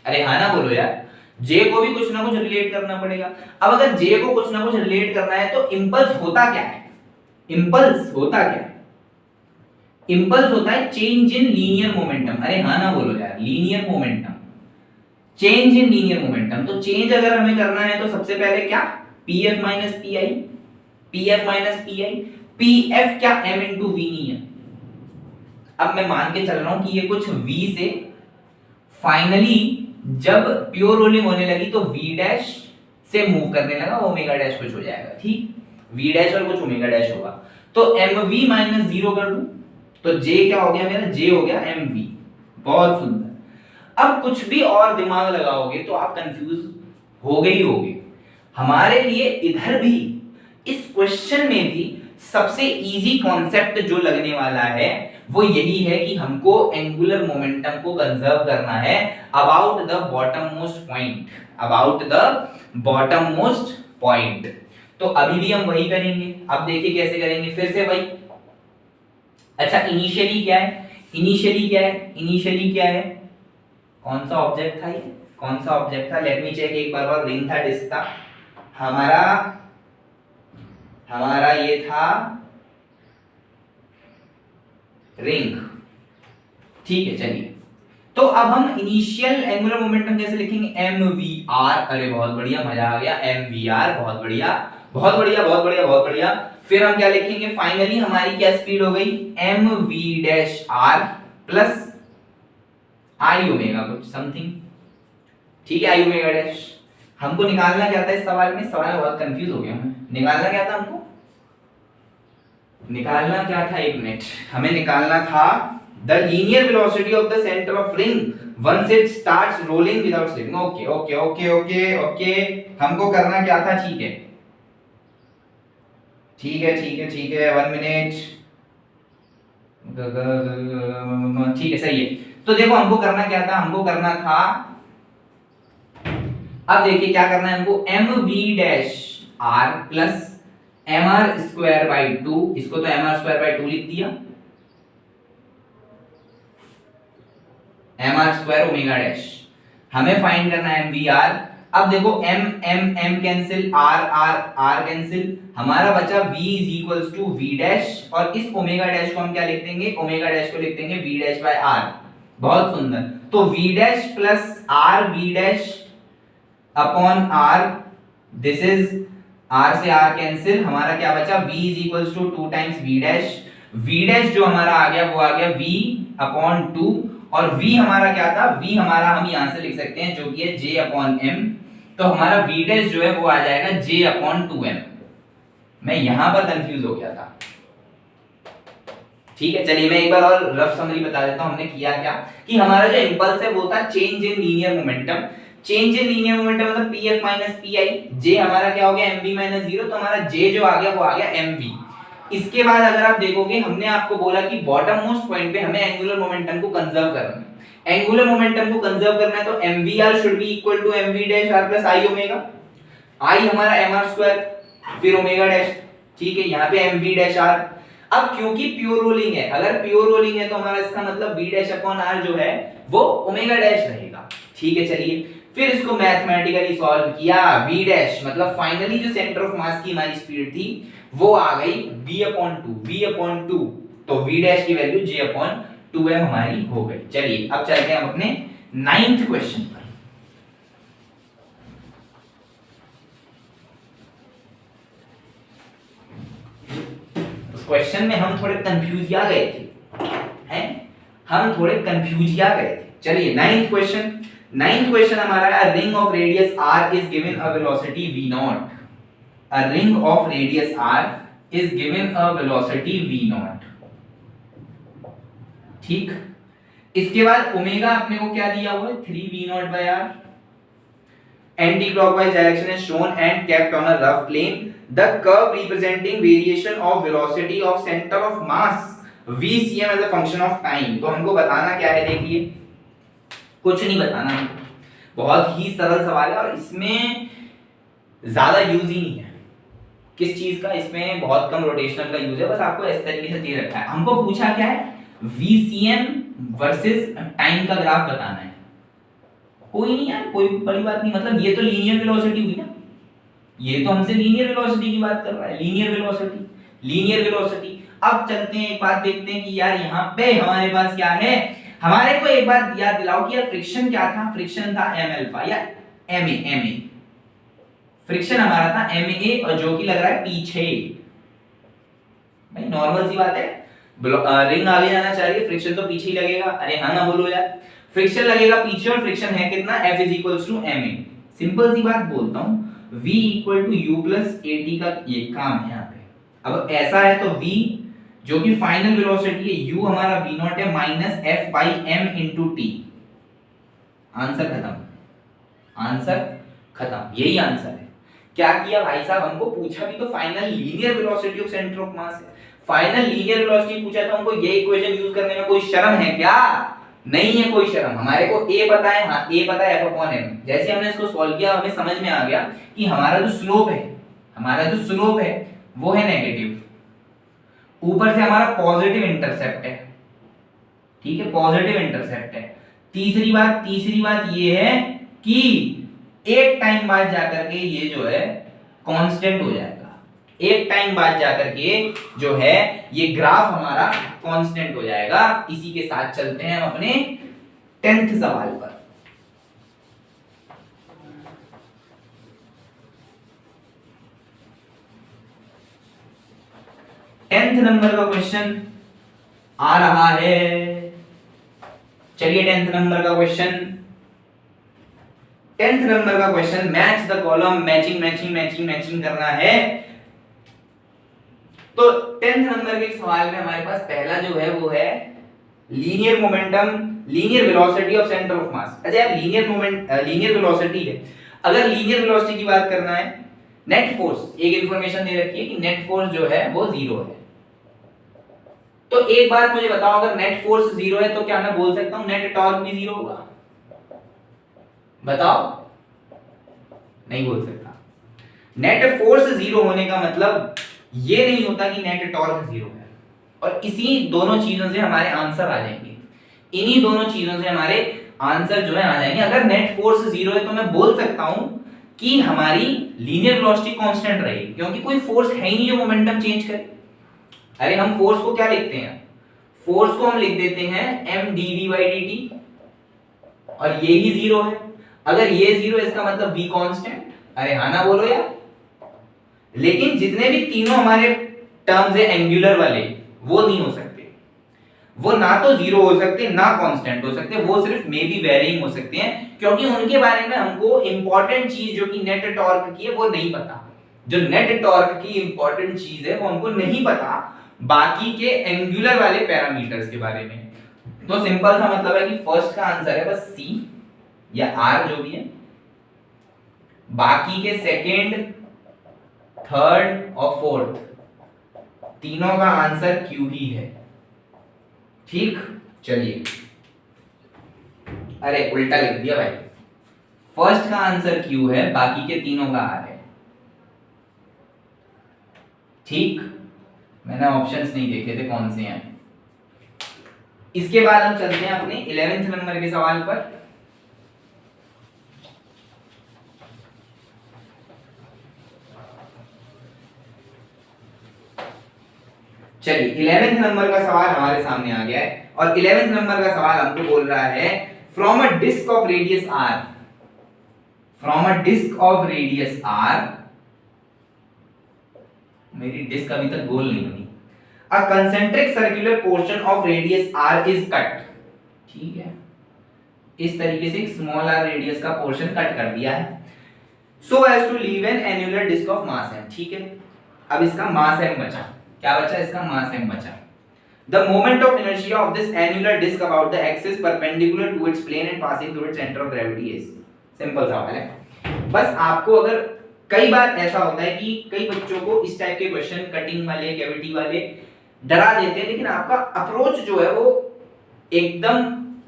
अरे हाँ ना बोलो यार, J को भी कुछ ना कुछ रिलेट करना पड़ेगा। अब अगर J को कुछ ना कुछ रिलेट करना है तो इंपल्स होता क्या है? इंपल्स होता क्या है? इंपल्स होता है चेंज इन लीनियर मोमेंटम। अरे हाँ ना बोलो यार, linear momentum, change in linear momentum. तो चेंज अगर हमें करना है तो सबसे पहले क्या? pf minus P, pf minus P, pf क्या? m इंटू वी नहीं है। अब मैं मान के चल रहा हूं कि ये कुछ v से फाइनली जब प्योर रोलिंग होने लगी तो v डैश से मूव करने लगा, ओमेगा डैश कुछ हो जाएगा। ठीक, v डैश और कुछ ओमेगा डैश होगा, तो mv माइनस 0 कर दूं तो j क्या हो गया मेरा? j हो गया mv। बहुत सुंदर। अब कुछ भी और दिमाग लगाओगे तो आप कंफ्यूज हो गए ही होगे। हमारे लिए इधर भी, इस क्वेश्चन में भी सबसे इजी कॉन्सेप्ट जो लगने वाला है वो यही है कि हमको एंगुलर मोमेंटम को कंजर्व करना है about the bottom most point, about the bottom most point. तो अभी भी हम वही करेंगे। अब देखिए कैसे करेंगे, फिर से वही। अच्छा, इनिशियली क्या है? इनिशियली क्या है? इनिशियली क्या है? कौन सा ऑब्जेक्ट था ये? कौन सा ऑब्जेक्ट था? लेट मी चेक एक बार और। रिंग था, डिस्क था हमारा ये था रिंग। ठीक है, चलिए तो अब हम इनिशियल एंगुलर मोमेंटम कैसे लिखेंगे? mvr। अरे बहुत बढ़िया, मजा आ गया। mvr, बहुत बढ़िया, बहुत बढ़िया, बहुत बढ़िया, बहुत बढ़िया। फिर हम क्या लिखेंगे? फाइनली हमारी क्या स्पीड हो गई? mv डैश r प्लस आई ओमेगा कुछ समथिंग। ठीक है, आई ओमेगा डैश। हमको निकालना क्या था इस सवाल में? सवाल बहुत कंफ्यूज हो गया मैं। निकालना क्या था हमको? निकालना क्या था? एक मिनट, हमें निकालना था the linear velocity of the centre of ring once it starts rolling without slipping. Okay okay okay okay okay, हमको करना क्या था? ठीक है ठीक है ठीक है ठीक है, 1 मिनट। ठीक है, सही है। तो देखो हमको करना क्या था? हमको करना था, अब देखिए क्या करना है हमको, mv dash r plus mr square by 2, इसको तो mr स्क्वायर बाई 2 लिख दिया, mr स्क्वायर ओमेगा डैश। हमें फाइंड करना है mvr। अब देखो m कैंसिल, r कैंसिल, हमारा बचा v is equals to v dash, और इस ओमेगा डैश को हम क्या लिख देंगे? ओमेगा डैश को लिख देंगे v डैश बाय r। बहुत सुंदर। तो v dash plus r v dash upon r, this is r से r कैंसिल, हमारा क्या बचा? v is equals to 2 times v dash. v dash जो हमारा आ गया वो आ गया v अपॉन 2, और v हमारा क्या था, v हमारा हम यहां से लिख सकते हैं जो कि है j अपॉन m, तो हमारा v डैश जो है वो आ जाएगा j अपॉन 2m। मैं यहां पर कंफ्यूज हो गया था। ठीक है, चलिए मैं एक बार और रफ समरी बता देता हूं हमने किया क्या, कि हमारा जो इंपल्स है वो था change in linear momentum. Change in linear momentum मतलब pf माइनस pi, j हमारा क्या हो गया mv माइनस 0, तो हमारा j जो आ गया वो आ गया mv। इसके बाद अगर आप देखोगे हमने आपको बोला कि बॉटम मोस्ट पॉइंट पे हमें एंगुलर मोमेंटम को कंजर्व करना है। एंगुलर मोमेंटम को कंजर्व करना है तो mvr should be equal to mv dash r plus i omega. i हमारा mr स्क्वायर फिर ओमेगा डैश। ठीक है, यहाँ पे mv डैश r। अब क्योंकि प्योर रोलिंग है, अगर प्योर रोलिंग है तो हमारा इसका मतलब v डैश अपॉन r जो है वो ओमेगा डैश रहेगा। ठीक है, चलिए फिर इसको मैथमेटिकली सॉल्व किया। v डैश मतलब फाइनली जो सेंटर ऑफ मास की हमारी स्पीड थी वो आ गई v अपॉन 2, तो v डैश की वैल्यू j अपॉन 2m हमारी हो गई। चलिए अब चलते हैं हम अपने 9th क्वेश्चन पर। उस क्वेश्चन में हम थोड़े कंफ्यूज आ गए थे, हैं हम थोड़े कंफ्यूज आ गए थे। चलिए 9th क्वेश्चन हमारा है, ring of radius r is given a velocity v not. A ring of radius r is given a velocity v naught। ठीक, इसके बाद ओमेगा अपने को क्या दिया हुआ है 3v naught by r। Anti clockwise direction is shown and kept on a rough plane। The curve representing variation of velocity of center of mass vcm as a function of time। तो हमको बताना क्या है, देखिए कुछ नहीं बताना हमको, बहुत ही सरल सवाल है और इसमें ज्यादा यूज ही नहीं है। किस चीज का, इसमें बहुत कम रोटेशनल का यूज है, बस आपको इस तरीके से दे रखा है। हमको पूछा क्या है, VCM वर्सेस टाइम का ग्राफ बताना है। कोई नहीं यार, कोई बड़ी बात नहीं, मतलब ये तो लीनियर वेलोसिटी हुई ना, ये तो हमसे लीनियर वेलोसिटी की बात कर रहा है, लीनियर वेलोसिटी। अब चलते हैं एक बात देखते हैं कि यार यहाँ पे हमारे पास क्या है। हमारे को एक बात याद दिलाओ कि यार फ्रिक्शन क्या था, फ्रिक्शन था m अल्फा या ma। फ्रिक्शन हमारा था ma और जो कि लग रहा है पीछे। भाई नॉर्मल सी बात है, रिंग आगे जाना चाहिए, फ्रिक्शन तो पीछे ही लगेगा। अरे हाँ ना बोलो यार, फ्रिक्शन लगेगा पीछे और फ्रिक्शन है कितना, F is equals to ma। Simple सी बात बोलता हूं, V equal to u plus at का ये काम है यहाँ पे। अब ऐसा है तो V जो कि फाइनल वेलोसिटी है, u हमारा v नॉट है minus f by m into t। Answer खत्म, यही आंसर है। क्या किया भाई साहब, हमको पूछा भी तो final linear velocity of centre of mass है। फाइनल लीनियर वेलोसिटी पूछा तो हमको ये इक्वेशन यूज करने में कोई शर्म है क्या? नहीं है कोई शर्म। हमारे को a पता है, हाँ a पता है f अपॉन m। जैसे हमने इसको सॉल्व किया हमें समझ में आ गया कि हमारा जो स्लोप है वो है नेगेटिव, ऊपर से हमारा पॉजिटिव इंटरसेप्ट है। ठीक है, पॉजिटिव इंटरसेप्ट है। तीसरी बात ये है कि एक टाइम बाद जाकर के ये जो है कांस्टेंट हो जाएगा। एक टाइम बाद जाकर के जो है ये ग्राफ हमारा कांस्टेंट हो जाएगा। इसी के साथ चलते हैं हम अपने 10th सवाल पर। टेंथ नंबर का क्वेश्चन आ रहा है। चलिए 10th नंबर का question match the column, matching करना है। तो 10th नंबर के सवाल में हमारे पास पहला जो है वो है linear momentum, linear velocity of centre of मास। अच्छा यार लीनियर वेलोसिटी है, अगर लीनियर वेलोसिटी की बात करना है, नेट फोर्स एक इंफॉर्मेशन दे रखी है कि नेट फोर्स जो है वो 0 है। तो एक बात मुझे बताओ, अगर नेट फोर्स 0 है तो क्या मैं बोल सकता हूं नेट टॉर्क भी 0 होगा? बताओ, नहीं बोल सकता। नेट फोर्स 0 होने का मतलब ये नहीं होता कि नेट टॉर्क 0 है। और इसी दोनों चीजों से हमारे आंसर आ जाएंगे, इन्हीं दोनों चीजों से हमारे आंसर जो है आ जाएंगे। अगर नेट फोर्स 0 है तो मैं बोल सकता हूं कि हमारी लीनियर वेलोसिटी कांस्टेंट रहेगी, क्योंकि कोई फोर्स है ही नहीं जो मोमेंटम चेंज करे। अरे हम फोर्स को क्या लिखते हैं, फोर्स को हम लिख देते हैं m dv/dt, और ये ही 0 है। अगर ये 0 है इसका मतलब v कांस्टेंट। अरे हाँ ना बोलो यार। लेकिन जितने भी तीनों हमारे टर्म्स है एंगुलर वाले वो नहीं हो सकते, वो ना तो जीरो हो सकते ना कांस्टेंट हो सकते, वो सिर्फ मे बी वेरिंग हो सकते हैं, क्योंकि उनके बारे में हमको इंपॉर्टेंट चीज जो कि नेट टॉर्क की है वो नहीं पता। जो नेट टॉर्क की इंपॉर्टेंट चीज है वो हमको नहीं पता बाकी के एंगुलर वाले पैरामीटर्स के बारे में। तो सिंपल सा मतलब है कि फर्स्ट का आंसर है बस सी या आर जो भी है, बाकी के सेकेंड, थर्ड और फोर्थ तीनों का आंसर क्यू ही है। ठीक, चलिए, अरे उल्टा लिख दिया भाई, फर्स्ट का आंसर क्यू है, बाकी के तीनों का आर है। ठीक, मैंने ऑप्शंस नहीं देखे थे कौन से हैं। इसके बाद हम चलते हैं अपने 11वें नंबर के सवाल पर। चलिए 11वें नंबर का सवाल हमारे सामने आ गया है, और 11वें नंबर का सवाल हमको बोल रहा है from a disc of radius R, from a disc of radius R, मेरी डिस्क अभी तक गोल नहीं हुई, a concentric circular portion of radius R is cut. ठीक है, इस तरीके से एक स्मॉल आर रेडियस का पोर्शन कट कर दिया है, so as to leave an annular disc of mass m। ठीक है, अब इसका मास m बचा, क्या बचा, इसका मास m बचा। The moment of inertia of this annular disk about the axis perpendicular to its plane and passing through its center of gravity is। Simple सवाल है, बस आपको अगर कई बार ऐसा होता है कि कई बच्चों को इस टाइप के क्वेश्चन कटिंग वाले, कैविटी वाले डरा देते हैं, लेकिन आपका अप्रोच जो है वो एकदम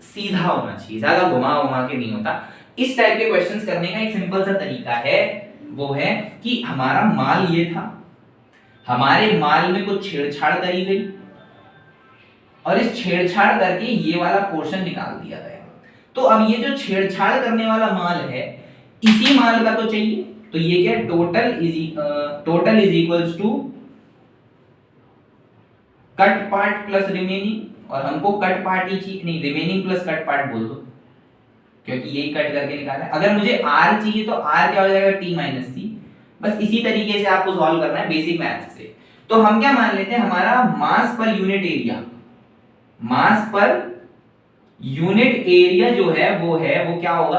सीधा होना चाहिए, ज्यादा घुमा घुमा के नहीं होता। इस टाइप के क्वेश्चंस करने का एक सिंपल सा तरीका है, वो है कि हमारा माल ये था, हमारे माल में कुछ छेड़छाड़ करी गई और इस छेड़छाड़ करके ये वाला पोर्शन निकाल दिया गया। तो अब ये जो छेड़छाड़ करने वाला माल है, इसी माल का तो चाहिए, तो ये क्या, total is equals to cut part plus remaining, और हमको कट पार्ट ही चाहिए, नहीं रिमेनिंग प्लस कट पार्ट बोल दो, क्योंकि यही कट करके निकाला है। अगर मुझे आर चाहिए तो आर क्या हो जाएगा, टी माइनस सी। बस इसी तरीके से आपको सॉल्व करना है बेसिक मैथ्स से। तो हम क्या मान लेते हैं, हमारा मास पर यूनिट एरिया, मास पर यूनिट एरिया जो है वो क्या होगा,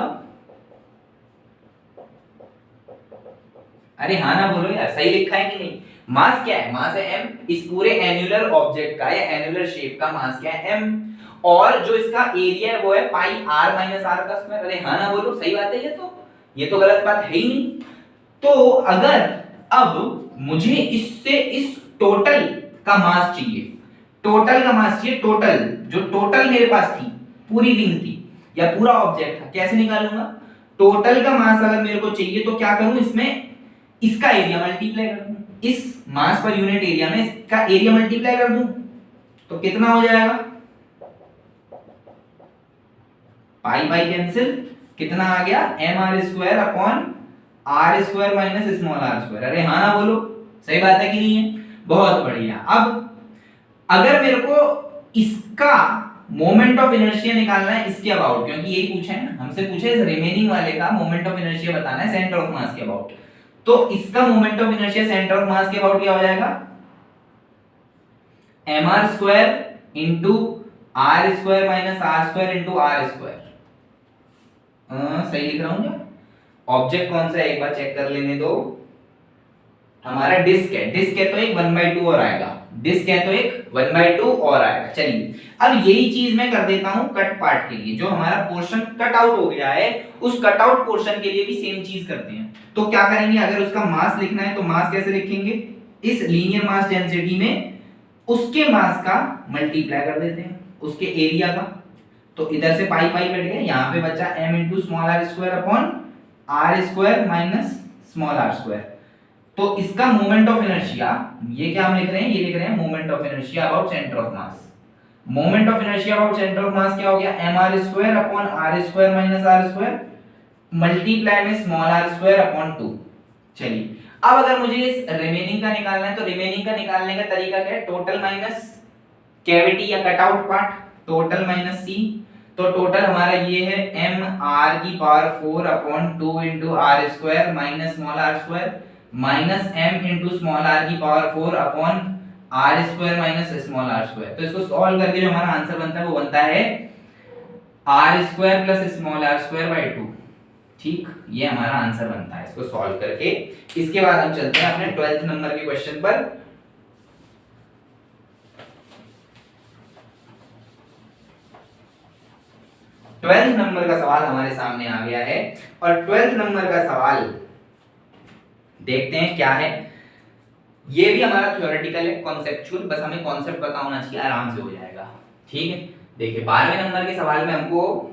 अरे हाँ ना बोलो यार, सही लिखा है कि नहीं। मास क्या है, मास है m, इस पूरे एन्युलर ऑब्जेक्ट का या एन्युलर शेप का मास क्या है m, और जो इसका एरिया है वो है पाई r माइनस r का स्क्वायर। अरे हाँ ना बोलो, सही बात है, ये तो गलत बात है ही नहीं। तो अगर अब मुझे इससे इस टोटल का मास चाहिए, टोटल का मास चाहिए, टोटल जो टोटल मेरे पास थी, पूरी रिंग थी या पूरा ऑब्जेक्ट था, कैसे निकालूंगा, टोटल का मास अगर मेरे को चाहिए तो क्या करूं, इसमें इसका एरिया मल्टीप्लाई कर दूं, इस मास पर यूनिट एरिया में इसका एरिया मल्टीप्लाई कर दूं, तो कितना हो जाएगा, पाई पाई कैंसिल, कितना आ गया, M R square upon R square minus small R square. अरे हाँ ना बोलो, सही बात है कि नहीं है, बहुत बढ़िया। अब अगर मेरे को इसका मोमेंट ऑफ इनर्शिया निकालना है इसके अबाउट, क्योंकि यही पूछा है ना हमसे, पूछे इस रिमेनिंग वाले का मोमेंट ऑफ इनर्शिया बताना है सेंटर ऑफ मास के अबाउट, तो इसका moment of inertia centre of mass के अबाउट क्या हो जाएगा, M R square into R square minus R square into R square. सही लिख रहा हूं क्या, ऑब्जेक्ट कौन सा है एक बार चेक कर लेने दो, हमारा डिस्क है, डिस्क है तो एक 1/2 और आएगा, डिस्क है तो एक 1/2 और आएगा। चलिए अब यही चीज मैं कर देता हूं कट पार्ट के लिए, जो हमारा पोर्शन कट आउट हो गया है उस कट आउट पोर्शन के लिए भी सेम चीज करते हैं। तो क्या करेंगे, अगर उसका मास लिखना है तो मास कैसे लिखेंगे, इस लीनियर मास डेंसिटी में उसके मास का मल्टीप्लाई कर देते हैं उसके एरिया का, तो इधर से पाई पाई कट गया, यहाँ पे बचा m into small R square upon R square minus small R square. तो इसका मोमेंट ऑफ इनर्शिया, ये क्या हम लिख रहे हैं, ये लिख रहे हैं moment of inertia about centre of mass. Moment of inertia about centre of mass क्या हो गया, M R square upon R square minus R square multiply में स्मॉल आर स्क्वायर अपॉन 2। चलिए अब अगर मुझे इस रिमेनिंग का निकालना है तो रिमेनिंग का निकालने का तरीका क्या है, टोटल माइनस कैविटी या cutout part, total minus C. तो टोटल हमारा ये है m r की power 4 upon 2 into R square minus small R square minus m into small R की power 4 upon R square minus small R square. तो इसको solve करके जो हमारा आंसर बनता है वो बनता है R square plus small R square by 2। ठीक, ये हमारा आंसर बनता है इसको सॉल्व करके। इसके बाद हम चलते हैं अपने 12th नंबर के क्वेश्चन पर। ट्वेल्थ नंबर का सवाल हमारे सामने आ गया है और 12th नंबर का सवाल देखते हैं क्या है। ये भी हमारा थ्योरेटिकल है, कॉन्सेप्चुअल, बस हमें कॉन्सेप्ट पता होना चाहिए, आराम से हो जाएगा। ठीक है, देखिए 12वें नंबर के सवाल में हमको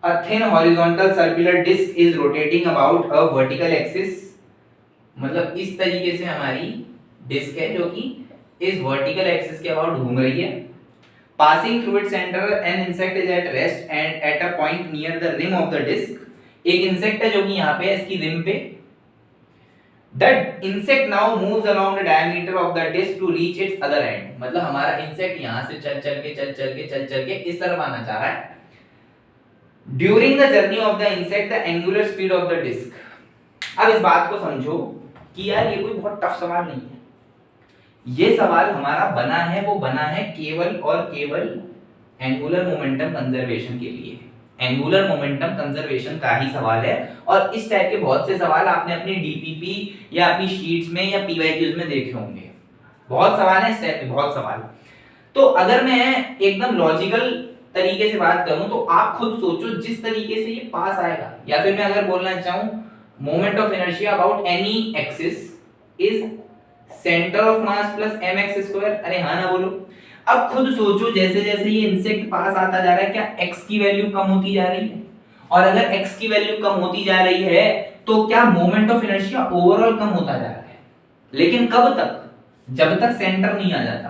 a thin horizontal circular disc is rotating about a vertical axis, मतलब इस तरीके से हमारी डिस्क है जो कि इस वर्टिकल एक्सिस के अबाउट घूम रही है। passing through its center an insect is at rest and at a point near the rim of the disc, एक इंसेक्ट है जो कि यहाँ पे है इसकी रिम पे। That insect now moves along the diameter of the disc to reach its other end, मतलब हमारा इंसेक्ट यहाँ से चल के इस तरफ आना चाह रहा है। During the journey of the insect, the angular speed of the disc, अब इस बात को समझो कि यार ये कोई बहुत टफ सवाल नहीं है। ये सवाल हमारा बना है केवल और केवल एंगुलर मोमेंटम कंजर्वेशन के लिए। एंगुलर मोमेंटम कंजर्वेशन का ही सवाल है और इस टाइप के बहुत से सवाल आपने अपनी डीपीपी या अपनी शीट्स में या पीवाईक्यूज में देखे होंगे। बहुत सवाल है इस टाइप के, बहुत सवाल। तो अगर मैं एकदम लॉजिकल तरीके से बात करूं तो आप खुद सोचो जिस तरीके से ये पास आएगा, या फिर मैं अगर बोलना चाहूं moment of inertia about any axis is centre of mass plus mx square. अरे हाँ ना बोलो। अब खुद सोचो जैसे जैसे ये इंसेक्ट पास आता जा रहा है, क्या x की वैल्यू कम होती जा रही है? और अगर x की वैल्यू कम होती जा रही है तो क्या मोमेंट ऑफ इनर्शिया ओवरऑल कम होता जा रहा है? लेकिन कब तक? जब तक सेंटर नहीं आ जाता।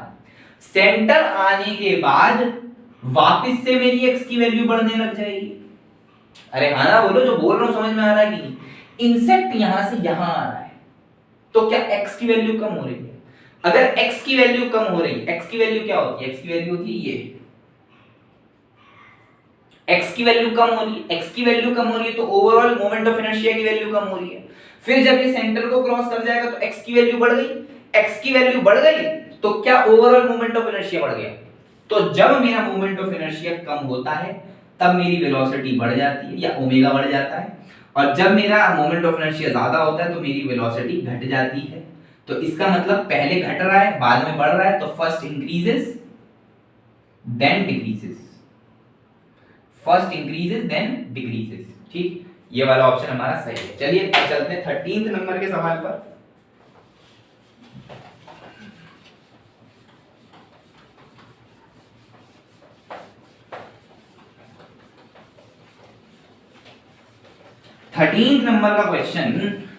सेंटर आने के बाद वापस से मेरी x की वैल्यू बढ़ने लग जाएगी। अरे हाँ ना बोलो, जो बोल रहा हूं समझ में आ रहा है कि नहीं? इंसेक्ट यहां से यहां आ रहा है तो क्या x की वैल्यू कम हो रही है? अगर x की वैल्यू कम हो रही है, x की वैल्यू क्या होती है? x की वैल्यू होती है ये। x की वैल्यू कम हो रही है, x की वैल्यू कम हो रही है तो ओवरऑल मोमेंट ऑफ इनर्शिया की वैल्यू कम हो रही है। फिर जब ये सेंटर को क्रॉस कर जाएगा तो x की वैल्यू बढ़ गई। x की वैल्यू बढ़ गई तो क्या ओवरऑल मोमेंट ऑफ इनर्शिया बढ़ गया? तो जब मेरा मोमेंट ऑफ इनर्शिया कम होता है तब मेरी वेलोसिटी बढ़ जाती है या ओमेगा बढ़ जाता है, और जब मेरा मोमेंट ऑफ इनर्शिया ज्यादा होता है तो मेरी वेलोसिटी घट जाती है। तो इसका मतलब पहले घट रहा है बाद में बढ़ रहा है, तो first increases then decreases, first increases then decreases. ठीक, ये वाला ऑप्शन हमारा सही है। चलिए चलते हैं 13th नंबर के सवाल पर। थर्टीन्थ नंबर का क्वेश्चन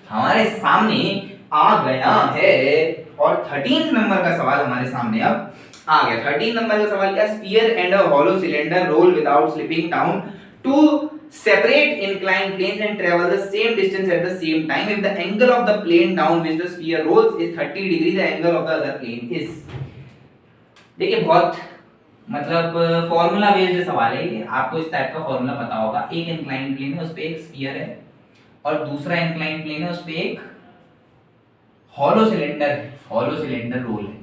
हमारे सामने आ गया है और 13th नंबर का सवाल हमारे सामने अब आ गया। 13th नंबर का सवाल क्या? Sphere and a hollow cylinder roll without slipping down to separate inclined planes and travel the same distance at the same time if the angle of the plane down which the sphere rolls is 30 degree, the angle of the other plane is। देखिए बहुत मतलब formula based सवाल है ये, आपको इस type का formula पता होगा। एक इंक्लाइंड प्लेन है उस पे एक स्फीयर है और दूसरा इंक्लाइंड प्लेन है उस पे एक हॉलो सिलेंडर है, हॉलो सिलेंडर रोल है।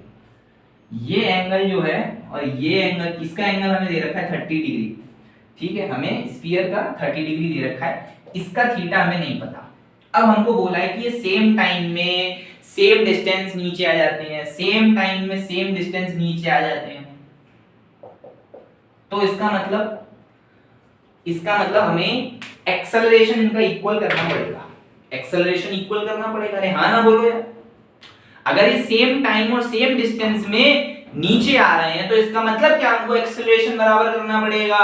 ये एंगल जो है और ये एंगल, इसका एंगल हमें दे रखा है 30 डिग्री। ठीक है, हमें स्फीयर का 30 डिग्री दे रखा है, इसका थीटा हमें नहीं पता। अब हमको बोला है कि ये सेम टाइम में सेम डिस्टेंस नीचे आ जाते हैं, सेम टाइम में सेम डिस्टेंस नीचे आ जाते हैं, तो इसका मतलब हमें एक्सेलरेशन इनका इक्वल करना पड़ेगा। एक्सेलरेशन इक्वल करना पड़ेगा। अरे हाँ ना बोलो यार। अगर ये सेम टाइम और सेम डिस्टेंस में नीचे आ रहे हैं तो इसका मतलब क्या? हमको एक्सेलरेशन बराबर करना पड़ेगा।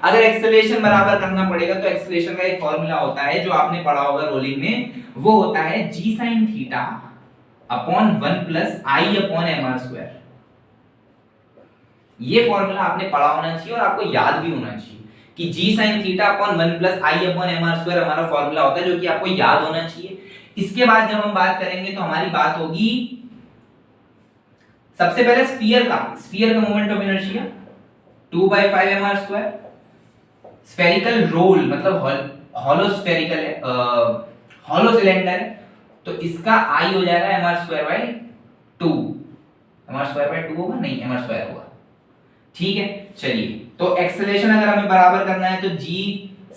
अगर एक्सेलरेशन बराबर करना पड़ेगा तो एक्सेलरेशन का एक फॉर्मूला होता है जो आपने पढ़ा होगा रोलिंग में, वो होता है g sin theta upon 1 plus i upon mr square. ये फॉर्मूला आपने पढ़ा होना चाहिए और आपको याद भी होना चाहिए कि g sin theta upon 1 plus i upon mr square हमारा फॉर्मूला होता है, जो कि आपको याद होना चाहिए। इसके बाद जब हम बात करेंगे तो हमारी बात होगी सबसे पहले स्फीयर का moment of inertia 2/5 mr square. Spherical roll मतलब हॉलो स्फेरिकल है, हॉलो सिलेंडर है, तो इसका i हो जाएगा mr square by 2। mr square by 2 होगा, नहीं mr स्क्वायर होगा, ठीक है। चलिए तो एक्सेलरेशन अगर हमें बराबर करना है तो g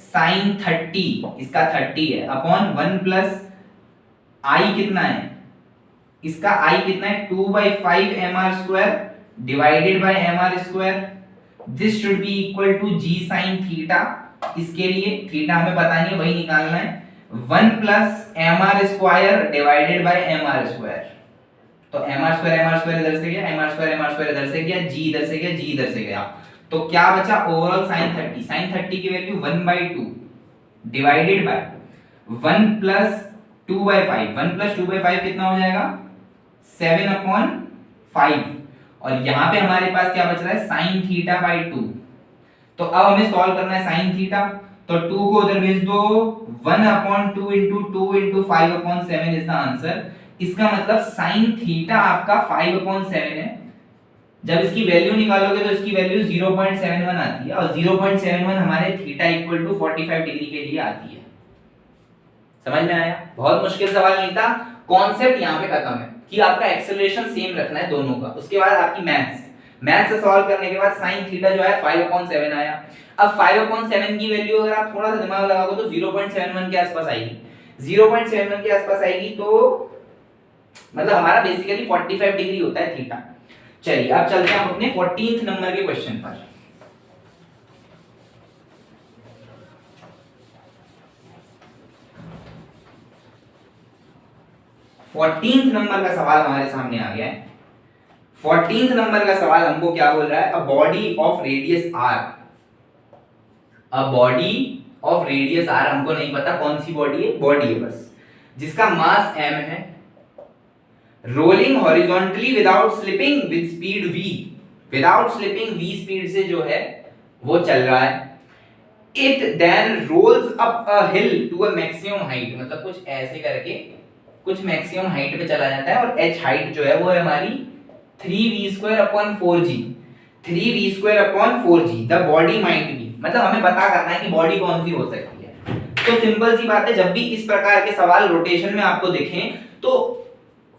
sin 30, इसका 30 है, अपॉन 1 प्लस i कितना है, इसका i कितना है 2/5 mr square divided by mr square, this should be equal to g sin theta, इसके लिए थीटा हमें पता नहीं है, वही निकालना है, 1 plus mr square divided by mr square, तो mr स्क्वायर इधर से गया, mr स्क्वायर इधर से गया, g इधर से गया, g इधर से गया, तो क्या बचा ओवरऑल sin 30 की value 1/2 divided by 1 plus 2/5, 1 plus 2/5 कितना हो जाएगा 7/5, और यहां पे हमारे पास क्या बच रहा है sin थीटा बाय 2, तो अब हमें सॉल्व करना है sin थीटा, तो 2 को उधर भेज दो, 1/2 into 2 into 5/7 is the answer, इसका मतलब sin थीटा आपका 5/7 है, जब इसकी वैल्यू निकालोगे तो इसकी वैल्यू 0.71 आती है, और 0.71 हमारे थीटा इक्वल टू 45 डिग्री के लिए आती है। समझ में आया? बहुत मुश्किल सवाल नहीं था, कॉन्सेप्ट यहाँ पे खत्म है कि आपका एक्सेलरेशन सेम रखना है दोनों का। उसके बाद आपकी मैथ्स से सॉल्व करने के बाद sin थीटा जो है 5/7 आया। अब 5/7 की वैल्यू अगर आप थोड़ा सा दिमाग लगाओगे तो 0.71 के आसपास आएगी, 0.71 के आसपास आएगी, तो मतलब हमारा बेसिकली 45 डिग्री होता है थीटा। चलिए अब चलते हैं हम अपने 14th नंबर के क्वेश्चन पर। फोर्टीन्थ नंबर का सवाल हमारे सामने आ गया है। 14th नंबर का सवाल हमको क्या बोल रहा है, a body of radius r, a body of radius r, हमको नहीं पता कौन सी बॉडी है बस, जिसका मास m है, rolling horizontally without slipping with speed v, without slipping v speed से जो है वो चल रहा है, it then rolls up a hill to a maximum height, मतलब कुछ ऐसे करके कुछ मैक्सिमम हाइट पे चला जाता है, और h हाइट जो है वो है हमारी 3v²/4g, 3v²/4g, the body might be, मतलब हमें पता करना है कि बॉडी कौन सी हो सकती है। तो सिंपल सी बात है, जब भी इस प्रकार के सवाल रोटेशन में आपको दिखें तो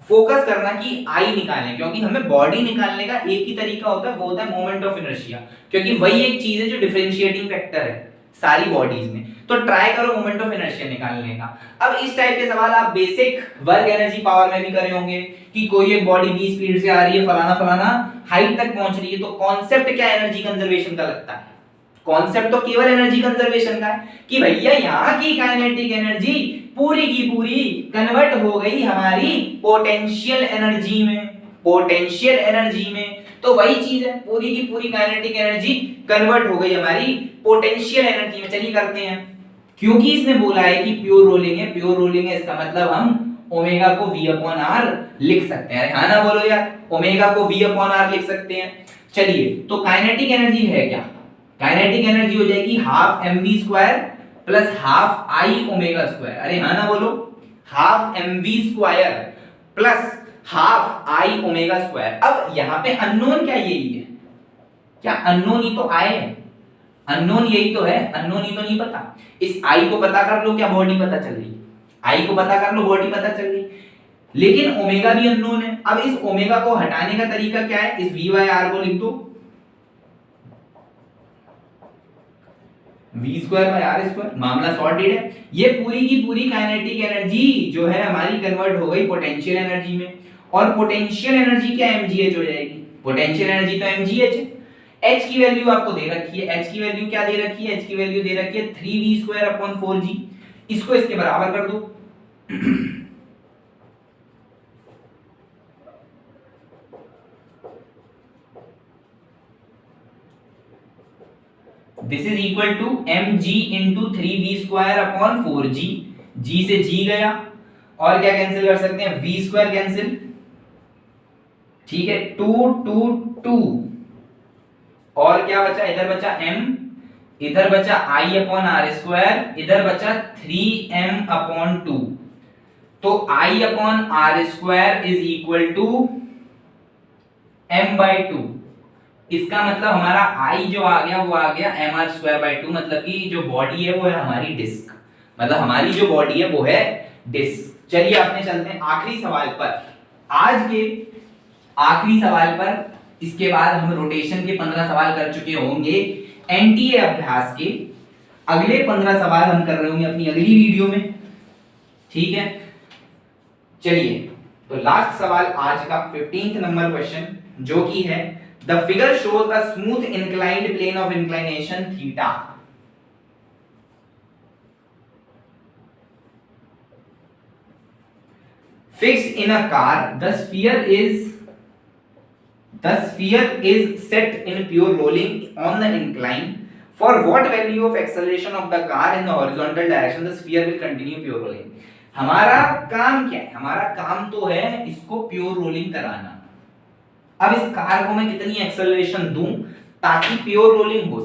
फोकस करना कि आई निकालें, क्योंकि हमें बॉडी निकालने का एक ही तरीका होता है, वो होता है मोमेंट ऑफ इनर्शिया, क्योंकि वही एक चीज है जो डिफरेंशिएटिंग फैक्टर है सारी बॉडीज में। तो ट्राई करो मोमेंट ऑफ इनर्शिया निकालने का। अब इस टाइप के सवाल आप बेसिक वर्क एनर्जी पावर में भी करे होंगे कि कोई एक बॉडी v स्पीड से आ रही है, फलाना फलाना हाइट तक पहुंच रही है, तो कॉन्सेप्ट क्या एनर्जी कंजर्वेशन का लगता है, कॉन्सेप्ट तो केवल एनर्जी कंजर्वेशन का है कि भैया यहाँ की काइनेटिक एनर्जी पूरी की पूरी कन्वर्ट हो गई हमारी पोटेंशियल एनर्जी में, पोटेंशियल एनर्जी में, तो वही चीज है, पूरी की पूरी काइनेटिक एनर्जी कन्वर्ट हो गई हमारी पोटेंशियल एनर्जी में। चलिए करते हैं, क्योंकि इसने बोला है कि प्योर रोलिंग है, प्योर रोलिंग है, इसका मतलब हम ओमेगा को v/r लिख सकते हैं। हाँ ना बोलो यार, ओमेगा को v/r लिख सकते हैं। चलिए तो काइनेटिक एनर्जी है क्या, काइनेटिक एनर्जी हो जाएगी half mv² plus half i omega square, अरे हाँ ना बोलो, half mv² plus half i omega square. अब यहाँ पे अननोन क्या यही है क्या, अननोन ही तो i है, अननोन यही तो है, अननोन ही तो नहीं पता। इस i को पता कर लो, क्या बॉडी पता चल रही, i को पता कर लो, बॉडी पता चल रही, लेकिन ओमेगा भी अननोन है। अब इस ओमेगा को हटाने का तरीका क्या है, इस v/r को लिख दो v²/r², मामला सॉर्टेड है। ये पूरी की पूरी काइनेटिक एनर्जी जो है हमारी कन्वर्ट हो गई पोटेंशियल एनर्जी में, और पोटेंशियल एनर्जी क्या mgh हो जाएगी, पोटेंशियल एनर्जी तो mgh है। h की वैल्यू आपको दे रखी है, h की वैल्यू क्या दे रखी है, h की वैल्यू दे रखी है 3v²/4g, इसको इसके बराबर कर दो this is equal to mg into 3v²/4g, g से g गया, और क्या कैंसिल कर सकते हैं, v² कैंसिल, ठीक है, 2 2 2, और क्या बचा, इधर बचा m, इधर बचा i/r², इधर बचा 3m/2, तो i/r² is equal to m/2, इसका मतलब हमारा i जो आ गया वो आ गया mr²/2, मतलब कि जो बॉडी है वो है हमारी डिस्क, मतलब हमारी जो बॉडी है वो है डिस्क। चलिए अपने चलते हैं आखिरी सवाल पर, आखिरी सवाल पर इसके बाद हम रोटेशन के 15 सवाल कर चुके होंगे एनटीए अभ्यास के। अगले 15 सवाल हम कर रहे होंगे अपनी अगली वीडियो में, ठीक है। चलिए, तो लास्ट सवाल आज का 15th नंबर क्वेश्चन, जो कि है the figure shows a smooth inclined plane of inclination theta. Fixed in a car, the sphere is set in pure rolling on the incline. For what value of acceleration of the car in the horizontal direction, the sphere will continue pure rolling. हमारा काम क्या है? हमारा काम तो है इसको pure rolling कराना। अब इस कार को मैं कितनी एक्सेलरेशन दूं ताकि प्योर रोलिंग हो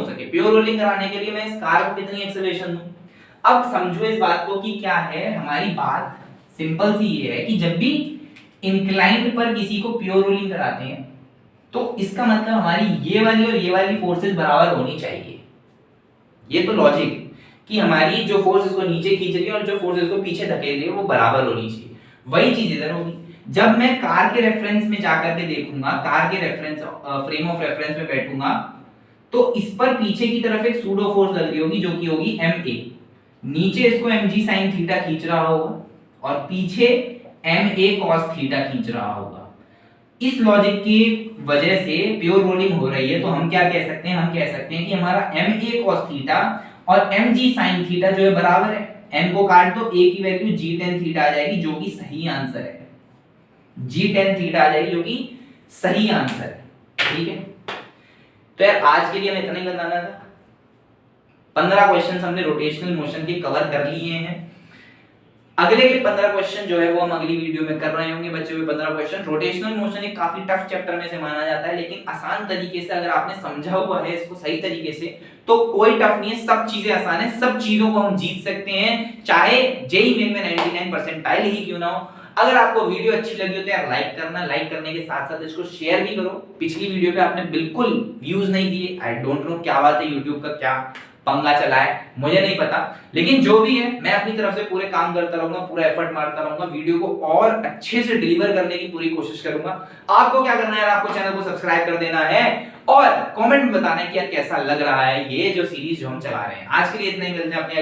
सके, प्योर रोलिंग कराने के लिए मैं इस कार को कितनी एक्सेलरेशन दूं। अब समझो इस बात को कि क्या है, हमारी बात सिंपल सी ये है कि जब भी इंक्लाइंड पर किसी को प्योर रोलिंग कराते हैं तो इसका मतलब हमारी ये वाली और ये वाली फोर्सेस बराबर होनी चाहिए। ये तो लॉजिक है कि हमारी जो फोर्स इसको नीचे खींच रही है और जो फोर्स इसको पीछे धकेल रही है वो बराबर होनी चाहिए। वही चीज इधर होगी। जब मैं कार के रेफरेंस में जाकर के देखूंगा, कार के रेफरेंस फ्रेम ऑफ रेफरेंस में बैठूंगा, तो इस पर पीछे की तरफ एक सूडो फोर्स लग रही होगी जो कि होगी ma। नीचे इसको mg sin थीटा खींच रहा होगा और पीछे ma cos थीटा खींच रहा होगा। इस लॉजिक की वजह से प्योर रोलिंग हो रही है, तो हम क्या कह सकते हैं, हम कह सकते हैं कि हमारा ma cos थीटा और mg sin थीटा जो है बराबर है। m को काट दो, a की वैल्यू g tan थीटा आ जाएगी जो कि सही आंसर है। g tan थीटा आ जाएगी जो कि सही आंसर है, ठीक है। तो यार आज के लिए हमें इतना ही बताना था। 15 क्वेश्चंस हमने रोटेशनल मोशन के कवर कर लिए हैं। अगले के 15 क्वेश्चन जो है वो हम अगली वीडियो में कर रहे होंगे। बच्चे हुए 15 क्वेश्चन। रोटेशनल मोशन एक काफी टफ चैप्टर में से माना जाता है, लेकिन आसान तरीके से अगर आपने समझा हुआ है इसको सही तरीके से तो कोई टफ नहीं है, सब चीजें आसान है, सब चीजों को हम जीत सकते हैं, चाहे जेईई मेन में 99 परसेंटाइल ही क्यों ना हो। अगर आपको वीडियो अच्छी लगी हो तो यार लाइक करना, लाइक करने के साथ साथ इसको शेयर भी करो। पिछली वीडियो पे आपने बिल्कुल व्यूज नहीं दिए, आई डोंट नो क्या बात है, यूट्यूब का क्या पंगा चला है मुझे नहीं पता, लेकिन जो भी है मैं अपनी तरफ से पूरे काम करता रहूंगा, पूरा एफर्ट मारता रहूंगा, वीडियो को और अच्छे से डिलीवर करने की पूरी कोशिश करूंगा। आपको क्या करना है, आपको चैनल को सब्सक्राइब कर देना है और कमेंट में बताना है कि यार कैसा लग रहा है ये जो सीरीज जो हम चला रहे हैं। आज के लिए इतना ही, मिलते हैं अपने